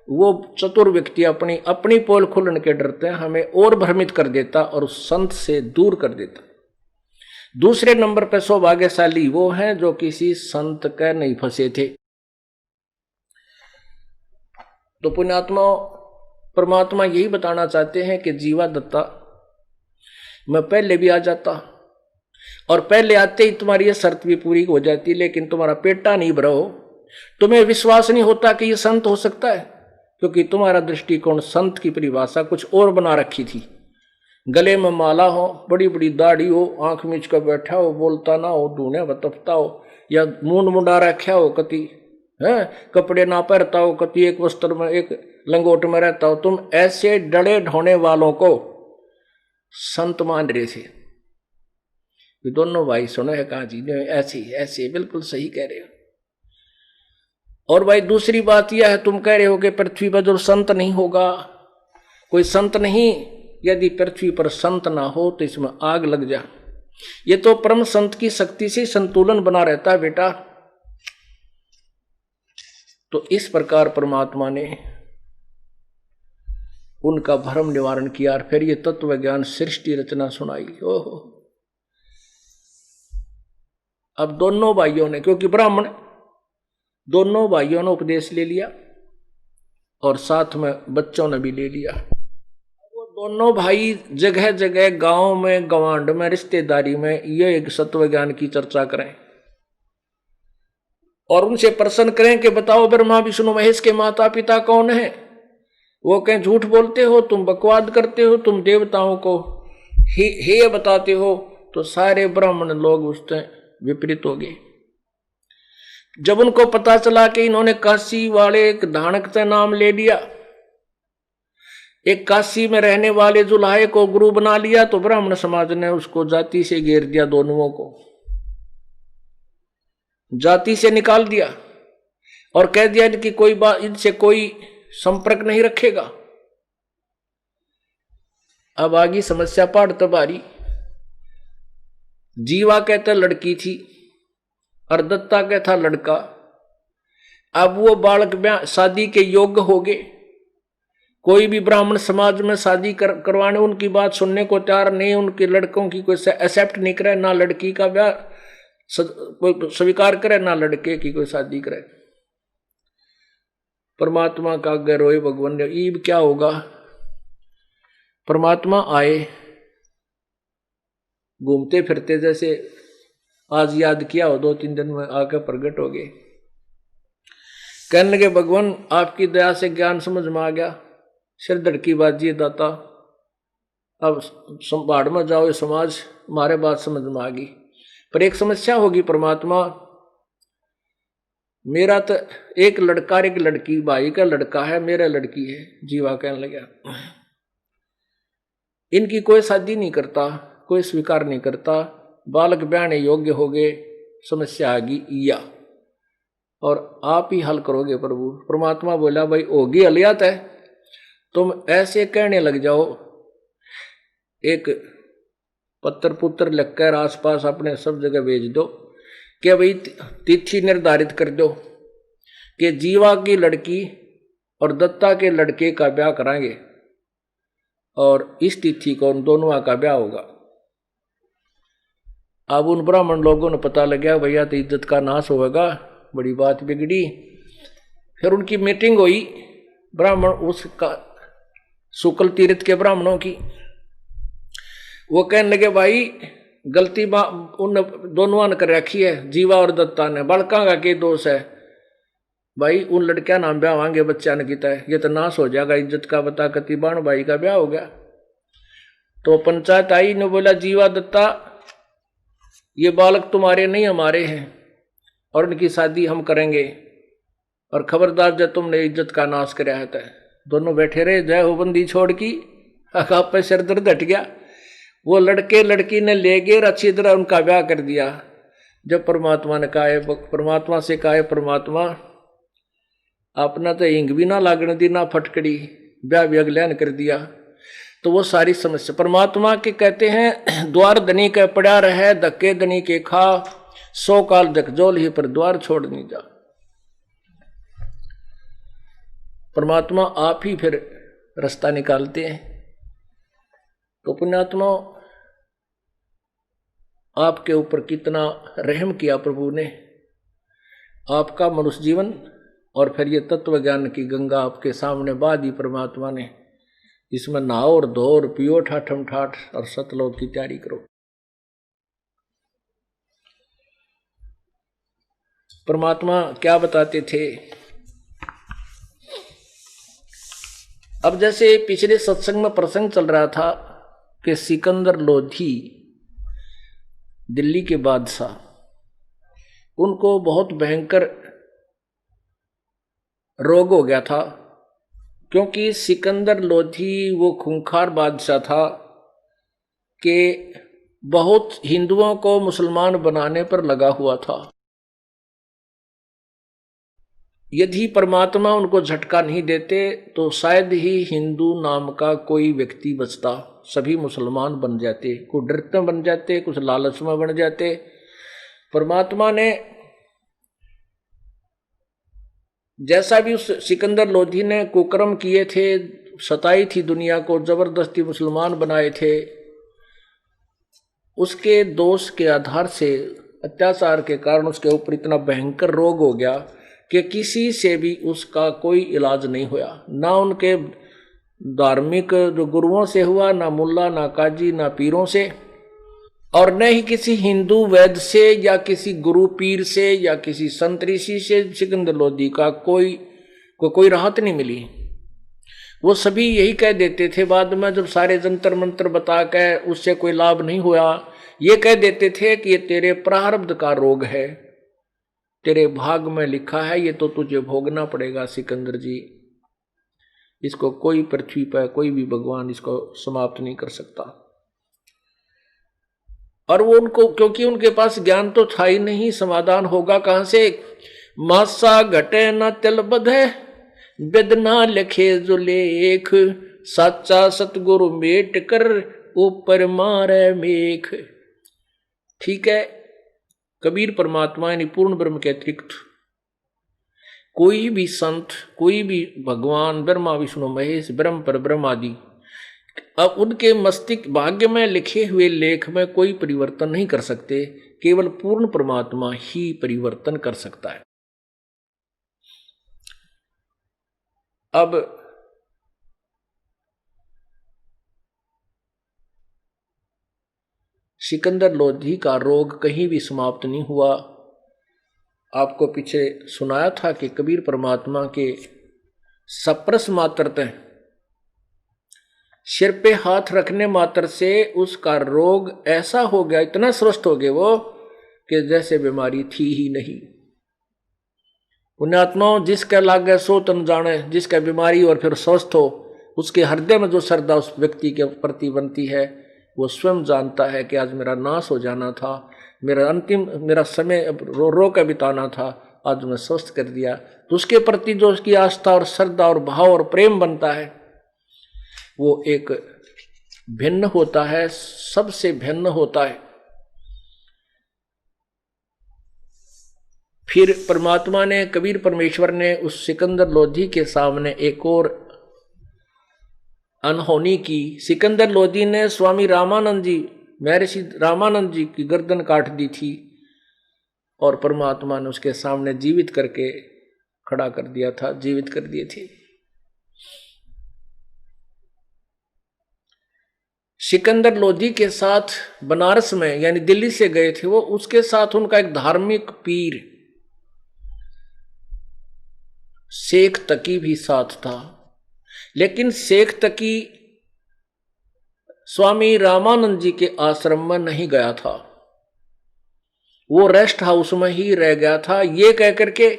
वो चतुर व्यक्ति अपनी पोल खुलने के डरते हैं हमें और भ्रमित कर देता और उस संत से दूर कर देता। दूसरे नंबर पर सौभाग्यशाली वो हैं जो किसी संत के नहीं फंसे थे। तो पुण्यात्मा परमात्मा यही बताना चाहते हैं कि जीवा दत्ता, मैं पहले भी आ जाता और पहले आते ही तुम्हारी ये शर्त भी पूरी हो जाती, लेकिन तुम्हारा पेटा नहीं भरा हो, तुम्हें विश्वास नहीं होता कि ये संत हो सकता है, क्योंकि तुम्हारा दृष्टिकोण संत की परिभाषा कुछ और बना रखी थी। गले में माला हो, बड़ी बड़ी दाढ़ी हो, आंख मीच कर बैठा हो, बोलता ना हो, ढूंढे बतफता हो, या मूंड मुंडा रखा हो, कति है कपड़े ना पहनता हो, कति एक वस्त्र में एक लंगोट में रहता हो, तुम ऐसे डरे ढोने वालों को संत मान रहे थे। ये दोनों भाई सुनो है कहा जी ने ऐसे ऐसे बिल्कुल सही कह रहे हो। और भाई दूसरी बात यह है, तुम कह रहे हो कि पृथ्वी पर जो संत नहीं होगा, कोई संत नहीं, यदि पृथ्वी पर संत ना हो तो इसमें आग लग जा। ये तो परम संत की शक्ति से संतुलन बना रहता है बेटा। तो इस प्रकार परमात्मा ने उनका भ्रम निवारण किया और फिर ये तत्व ज्ञान सृष्टि रचना सुनाई। ओहो, अब दोनों भाइयों ने, क्योंकि ब्राह्मण, दोनों भाइयों ने उपदेश ले लिया और साथ में बच्चों ने भी ले लिया। वो दोनों भाई जगह जगह गांव में, गवांड में, रिश्तेदारी में ये एक सत्व ज्ञान की चर्चा करें और उनसे प्रश्न करें कि बताओ ब्रह्मा विष्णु महेश के माता पिता कौन है। वो कहें झूठ बोलते हो, तुम बकवाद करते हो, तुम देवताओं को हे बताते हो, तो सारे ब्राह्मण लोग उससे विपरीत हो गए। जब उनको पता चला कि इन्होंने काशी वाले एक धानक से नाम ले लिया, एक काशी में रहने वाले जुलाहे को गुरु बना लिया, तो ब्राह्मण समाज ने उसको जाति से घेर दिया, दोनों को जाति से निकाल दिया और कह दिया कि कोई बात, इनसे कोई संपर्क नहीं रखेगा। अब आगी समस्या पाड़ तबारी। जीवा कहता लड़की थी और दत्ता कहता लड़का। अब वो बालक शादी के योग्य हो गए। कोई भी ब्राह्मण समाज में शादी करवाने उनकी बात सुनने को तैयार नहीं, उनके लड़कों की कोई एक्सेप्ट नहीं करे, ना लड़की का ब्याह कोई स्वीकार करे, ना लड़के की कोई शादी करे। परमात्मा का आगे रोए भगवान ने, ईब क्या होगा। परमात्मा आए घूमते फिरते, जैसे आज याद किया हो 2-3 दिन में आकर प्रकट हो गए। कहने लगे भगवान आपकी दया से ज्ञान समझ में आ गया, सिर धड़की बाजी दाता, अब संभाड़ में जाओ, ये समाज हमारे बात समझ में आ गई। पर एक समस्या होगी परमात्मा, मेरा तो एक लड़का एक लड़की, भाई का लड़का है, मेरा लड़की है। जीवा कहने लगा इनकी कोई शादी नहीं करता, कोई स्वीकार नहीं करता, बालक ब्याहने योग्य हो गए, समस्या आ गई या, और आप ही हल करोगे प्रभु। परमात्मा बोला भाई होगी हलियात है, तुम ऐसे कहने लग जाओ, एक पत्र पुत्र लिखकर आसपास अपने सब जगह भेज दो कि भाई तिथि निर्धारित कर दो कि जीवा की लड़की और दत्ता के लड़के का ब्याह कराएंगे और इस तिथि को उन दोनों का ब्याह होगा। अब उन ब्राह्मण लोगों ने पता लग गया भैया तो इज्जत का नाश होगा, बड़ी बात बिगड़ी। फिर उनकी मीटिंग हुई ब्राह्मण उसका शुक्ल तीर्थ के ब्राह्मणों की। वो कहने लगे भाई गलती उन दोनों ने कर रखी है, जीवा और दत्ता ने, बड़का का के दोष है भाई, उन लड़कियां नाम ब्याह होंगे, बच्चा ने किया है, ये तो नाश हो जाएगा इज्जत का, बता कति बाण भाई का ब्याह हो गया। तो पंचायत आई ने बोला जीवा दत्ता ये बालक तुम्हारे नहीं हमारे हैं और इनकी शादी हम करेंगे, और खबरदार जब तुमने इज्जत का नाश कराया है। तो दोनों बैठे रहे, जय हो बंदी छोड़ की, आप पे सिर दर्द हट गया। वो लड़के लड़की ने ले गए, अच्छी तरह उनका ब्याह कर दिया। जब परमात्मा ने कहा, परमात्मा से कहा परमात्मा अपना तो हिंग भी ना लागने दी ना फटकड़ी, ब्याह भी अगल्यान कर दिया। तो वो सारी समस्या परमात्मा के कहते हैं, द्वार धनी के पड़ा रहे, धक्के धनी के खा, 100 काल जकजोल ही पर द्वार छोड़ नहीं जा। परमात्मा आप ही फिर रास्ता निकालते हैं। तो पुण्यात्मा आपके ऊपर कितना रहम किया प्रभु ने, आपका मनुष्य जीवन और फिर ये तत्व ज्ञान की गंगा आपके सामने बहा दी परमात्मा ने। इसमें नहाओ और धो और पियो ठाठम ठाठ और सतलोक की तैयारी करो। परमात्मा क्या बताते थे। अब जैसे पिछले सत्संग में प्रसंग चल रहा था कि सिकंदर लोधी दिल्ली के बादशाह, उनको बहुत भयंकर रोग हो गया था, क्योंकि सिकंदर लोधी वो खूंखार बादशाह था कि बहुत हिंदुओं को मुसलमान बनाने पर लगा हुआ था। यदि परमात्मा उनको झटका नहीं देते तो शायद ही हिंदू नाम का कोई व्यक्ति बचता, सभी मुसलमान बन जाते, कुछ डरते बन जाते, कुछ लालच में बन जाते। परमात्मा ने जैसा भी उस सिकंदर लोधी ने कुकर्म किए थे, सताई थी दुनिया को, जबरदस्ती मुसलमान बनाए थे, उसके दोष के आधार से, अत्याचार के कारण उसके ऊपर इतना भयंकर रोग हो गया कि किसी से भी उसका कोई इलाज नहीं हुआ। ना उनके धार्मिक जो गुरुओं से हुआ, ना मुल्ला, ना काजी, ना पीरों से, और न ही किसी हिंदू वैद्य से या किसी गुरु पीर से या किसी संत ऋषि से सिकंदर लोधी का कोई राहत नहीं मिली। वो सभी यही कह देते थे। बाद में जब सारे जंतर मंत्र बता कर उससे कोई लाभ नहीं हुआ, ये कह देते थे कि ये तेरे प्रारब्ध का रोग है, तेरे भाग में लिखा है, ये तो तुझे भोगना पड़ेगा सिकंदर जी। इसको कोई पृथ्वी पर कोई भी भगवान इसको समाप्त नहीं कर सकता। और वो उनको, क्योंकि उनके पास ज्ञान तो था ही नहीं, समाधान होगा कहां से। मासा घटे न तिल बधे, वेदना लिखे जो लेख, साचा सतगुरु मेट कर ऊपर मारे मेख। ठीक है, कबीर परमात्मा यानी पूर्ण ब्रह्म के अतिरिक्त कोई भी संत, कोई भी भगवान, ब्रह्मा विष्णु महेश, ब्रह्म पर ब्रह्म आदि, अब उनके मस्तिष्क भाग्य में लिखे हुए लेख में कोई परिवर्तन नहीं कर सकते। केवल पूर्ण परमात्मा ही परिवर्तन कर सकता है। अब सिकंदर लोधी का रोग कहीं भी समाप्त नहीं हुआ। आपको पीछे सुनाया था कि कबीर परमात्मा के सप्रस मात्रते, सिर पे हाथ रखने मात्र से उसका रोग ऐसा हो गया, इतना स्वस्थ हो गए वो कि जैसे बीमारी थी ही नहीं। पुण्यात्माओं, जिसका लागे सो तन जाने, जिसका बीमारी और फिर स्वस्थ हो, उसके हृदय में जो श्रद्धा उस व्यक्ति के प्रति बनती है, वो स्वयं जानता है कि आज मेरा नाश हो जाना था, मेरा समय रो कर बिताना था, आज मैं स्वस्थ कर दिया। तो उसके प्रति जो उसकी आस्था और श्रद्धा और भाव और प्रेम बनता है, वो एक भिन्न होता है, सबसे भिन्न होता है। फिर परमात्मा ने, कबीर परमेश्वर ने उस सिकंदर लोधी के सामने एक और अनहोनी की। सिकंदर लोधी ने स्वामी रामानंद जी, महर्षि रामानंद जी की गर्दन काट दी थी और परमात्मा ने उसके सामने जीवित करके खड़ा कर दिया था, जीवित कर दिए थे। सिकंदर लोधी के साथ बनारस में, यानी दिल्ली से गए थे वो, उसके साथ उनका एक धार्मिक पीर शेख तकी भी साथ था। लेकिन शेख तकी स्वामी रामानंद जी के आश्रम में नहीं गया था, वो रेस्ट हाउस में ही रह गया था, ये कह करके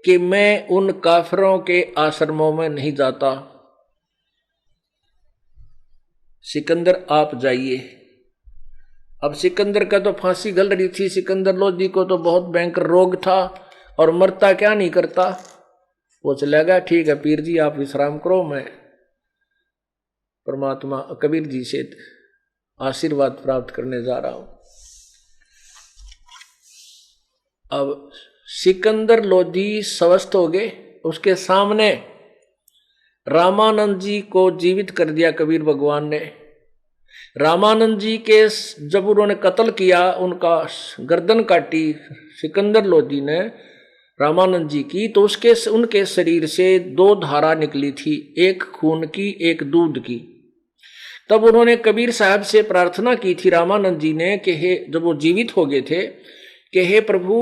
कि मैं उन काफिरों के आश्रमों में नहीं जाता, सिकंदर आप जाइए। अब सिकंदर का तो फांसी गल रही थी, सिकंदर लोधी को तो बहुत भयंकर रोग था और मरता क्या नहीं करता। वो चला गया, ठीक है पीर जी आप विश्राम करो, मैं परमात्मा कबीर जी से आशीर्वाद प्राप्त करने जा रहा हूं। अब सिकंदर लोधी स्वस्थ हो गए, उसके सामने रामानंद जी को जीवित कर दिया कबीर भगवान ने। रामानंद जी के जब उन्होंने कत्ल किया, उनका गर्दन काटी सिकंदर लोधी ने रामानंद जी की, तो उनके शरीर से दो धारा निकली थी, एक खून की एक दूध की। तब उन्होंने कबीर साहब से प्रार्थना की थी रामानंद जी ने कि हे, जब वो जीवित हो गए थे, कि हे प्रभु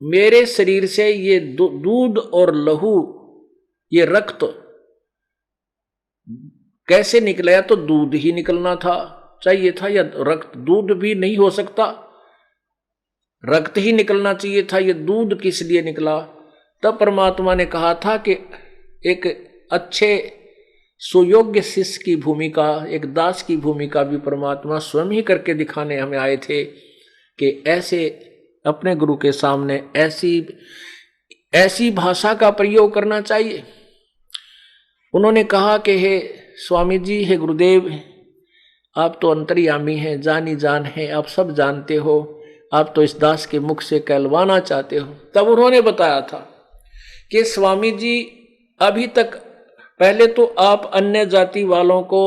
मेरे शरीर से ये दूध और लहू, ये रक्त कैसे निकला? तो दूध ही निकलना था चाहिए था, या रक्त, दूध भी नहीं हो सकता, रक्त ही निकलना चाहिए था, ये दूध किस लिए निकला? तब परमात्मा ने कहा था कि एक अच्छे सुयोग्य शिष्य की भूमिका, एक दास की भूमिका भी परमात्मा स्वयं ही करके दिखाने हमें आए थे कि ऐसे अपने गुरु के सामने ऐसी भाषा का प्रयोग करना चाहिए। उन्होंने कहा कि हे स्वामी जी, हे गुरुदेव, आप तो अंतर्यामी हैं, जानी जान है, आप सब जानते हो, आप तो इस दास के मुख से कहलवाना चाहते हो। तब उन्होंने बताया था कि स्वामी जी, अभी तक पहले तो आप अन्य जाति वालों को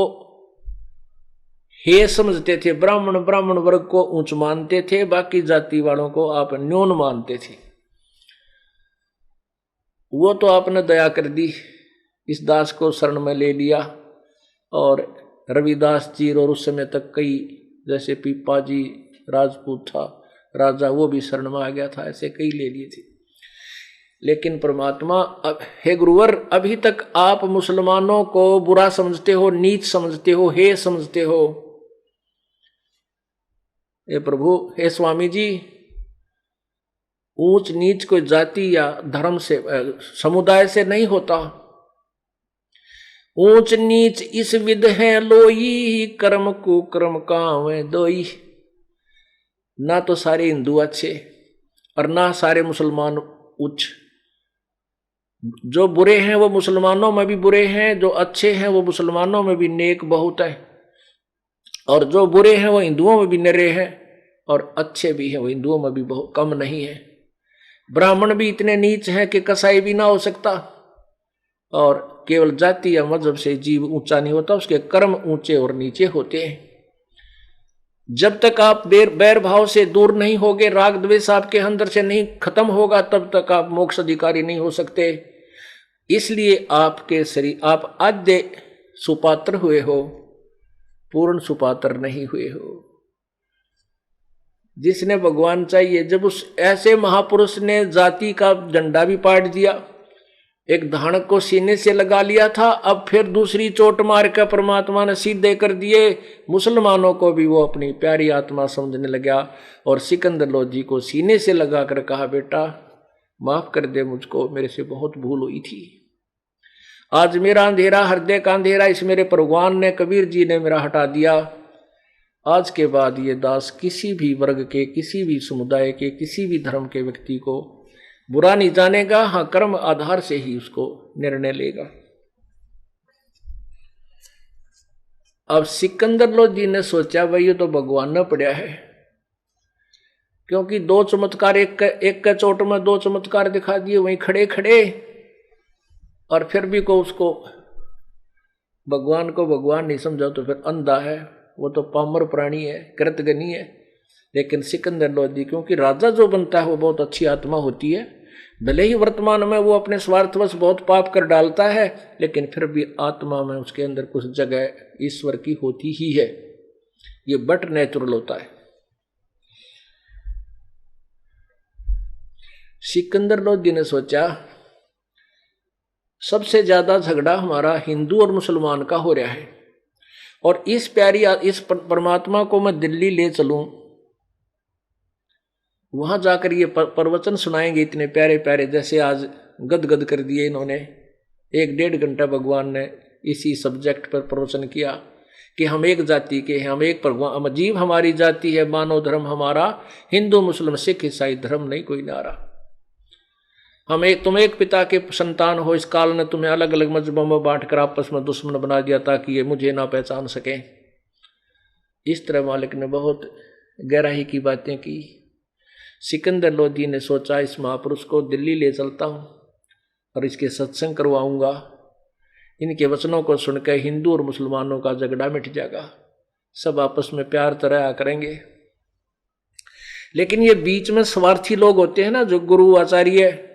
हे समझते थे, ब्राह्मण वर्ग को ऊंच मानते थे, बाकी जाति वालों को आप न्यून मानते थे। वो तो आपने दया कर दी, इस दास को शरण में ले लिया, और रविदास जी और उस समय तक कई, जैसे पीपा जी राजपूत था राजा, वो भी शरण में आ गया था, ऐसे कई ले लिए थे। लेकिन परमात्मा हे गुरुवर, अभी तक आप मुसलमानों को बुरा समझते हो, नीच समझते हो, हे समझते हो। हे प्रभु, हे स्वामी जी, ऊंच नीच कोई जाति या धर्म से समुदाय से नहीं होता। ऊंच नीच इस विध है लोई, कर्म को कर्म कावे दोई। ना तो सारे हिंदू अच्छे और ना सारे मुसलमान उच्च। जो बुरे हैं वो मुसलमानों में भी बुरे हैं, जो अच्छे हैं वो मुसलमानों में भी नेक बहुत है, और जो बुरे हैं वो हिंदुओं में भी निरे हैं, और अच्छे भी हैं वो हिंदुओं में भी बहुत कम नहीं है। ब्राह्मण भी इतने नीच हैं कि कसाई भी ना हो सकता, और केवल जाति या मजहब से जीव ऊंचा नहीं होता, उसके कर्म ऊंचे और नीचे होते हैं। जब तक आप बैर भाव से दूर नहीं होगे, राग द्वेष आपके अंदर से नहीं खत्म होगा, तब तक आप मोक्ष अधिकारी नहीं हो सकते। इसलिए आपके शरीर, आप आद्य सुपात्र हुए हो, पूर्ण सुपात्र नहीं हुए हो। जिसने भगवान चाहिए, जब उस ऐसे महापुरुष ने जाति का झंडा भी पाट दिया, एक धानक को सीने से लगा लिया था, अब फिर दूसरी चोट मार कर परमात्मा ने सीधे कर दिए। मुसलमानों को भी वो अपनी प्यारी आत्मा समझने लगा, और सिकंदर लोधी को सीने से लगा कर कहा, बेटा माफ कर दे मुझको, मेरे से बहुत भूल हुई थी। आज मेरा अंधेरा, हृदय का अंधेरा इस मेरे भगवान ने, कबीर जी ने मेरा हटा दिया। आज के बाद ये दास किसी भी वर्ग के, किसी भी समुदाय के, किसी भी धर्म के व्यक्ति को बुरा नहीं जानेगा। हाँ, कर्म आधार से ही उसको निर्णय लेगा। अब सिकंदर लोधी ने सोचा, भाई ये तो भगवान ने पढ़ा है, क्योंकि दो चमत्कार, एक का चोट में दो चमत्कार दिखा दिए वहीं खड़े खड़े, और फिर भी को उसको भगवान को भगवान नहीं समझा तो फिर अंधा है, वो तो पामर प्राणी है, कृतघ्नी है। लेकिन सिकंदर लोधी, क्योंकि राजा जो बनता है वो बहुत अच्छी आत्मा होती है, भले ही वर्तमान में वो अपने स्वार्थवश बहुत पाप कर डालता है, लेकिन फिर भी आत्मा में उसके अंदर कुछ जगह ईश्वर की होती ही है। ये बट नेचुरल होता है। सिकंदर लोधी ने सोचा, सबसे ज्यादा झगड़ा हमारा हिंदू और मुसलमान का हो रहा है, और इस परमात्मा को मैं दिल्ली ले चलूं, वहां जाकर ये प्रवचन सुनाएंगे इतने प्यारे प्यारे, जैसे आज गदगद कर दिए इन्होंने। 1-1.5 घंटा भगवान ने इसी सब्जेक्ट पर प्रवचन किया कि हम एक जाति के हैं, हम एक भगवान, जीव हमारी जाति है, मानव धर्म हमारा, हिंदू मुस्लिम सिख ईसाई धर्म नहीं कोई नारा। तुम एक पिता के संतान हो, इस काल ने तुम्हें अलग अलग मजहबों में बांट कर आपस में दुश्मन बना दिया ताकि ये मुझे ना पहचान सके। इस तरह मालिक ने बहुत गहराई की बातें की। सिकंदर लोधी ने सोचा, इस महापुरुष को दिल्ली ले चलता हूं और इसके सत्संग करवाऊंगा, इनके वचनों को सुनकर हिंदू और मुसलमानों का झगड़ा मिट जाएगा, सब आपस में प्यार तरह करेंगे। लेकिन ये बीच में स्वार्थी लोग होते हैं ना, जो गुरु आचार्य,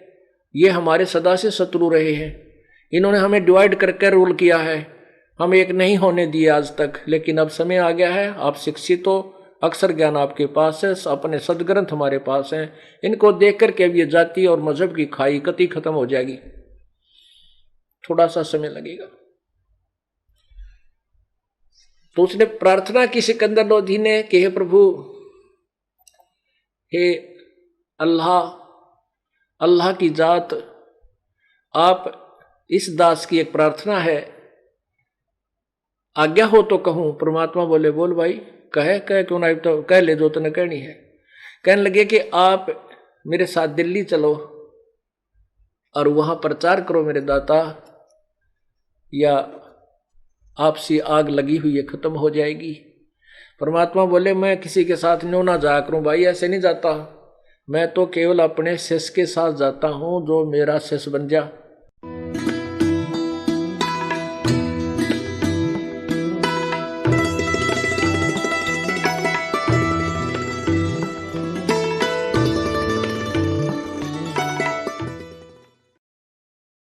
ये हमारे सदा से शत्रु रहे हैं। इन्होंने हमें डिवाइड करके रूल किया है, हम एक नहीं होने दिए आज तक। लेकिन अब समय आ गया है, आप शिक्षित हो, अक्षर ज्ञान आपके पास है, अपने सदग्रंथ हमारे पास हैं, इनको देख करके अब ये जाति और मजहब की खाई कति खत्म हो जाएगी। थोड़ा सा समय लगेगा। तो उसने प्रार्थना की सिकंदर लोधी ने कि हे प्रभु, हे अल्लाह, अल्लाह की जात, आप इस दास की एक प्रार्थना है, आज्ञा हो तो कहूं। परमात्मा बोले, बोल भाई, कहे क्यों ना, तो कह ले जो तूने कहनी है। कहने लगे कि आप मेरे साथ दिल्ली चलो और वहां प्रचार करो मेरे दाता, या आपसी आग लगी हुई है खत्म हो जाएगी। परमात्मा बोले, मैं किसी के साथ न्यों ना जाया करूं भाई, ऐसे नहीं जाता, मैं तो केवल अपने शिष्य के साथ जाता हूं, जो मेरा शिष्य बन जा।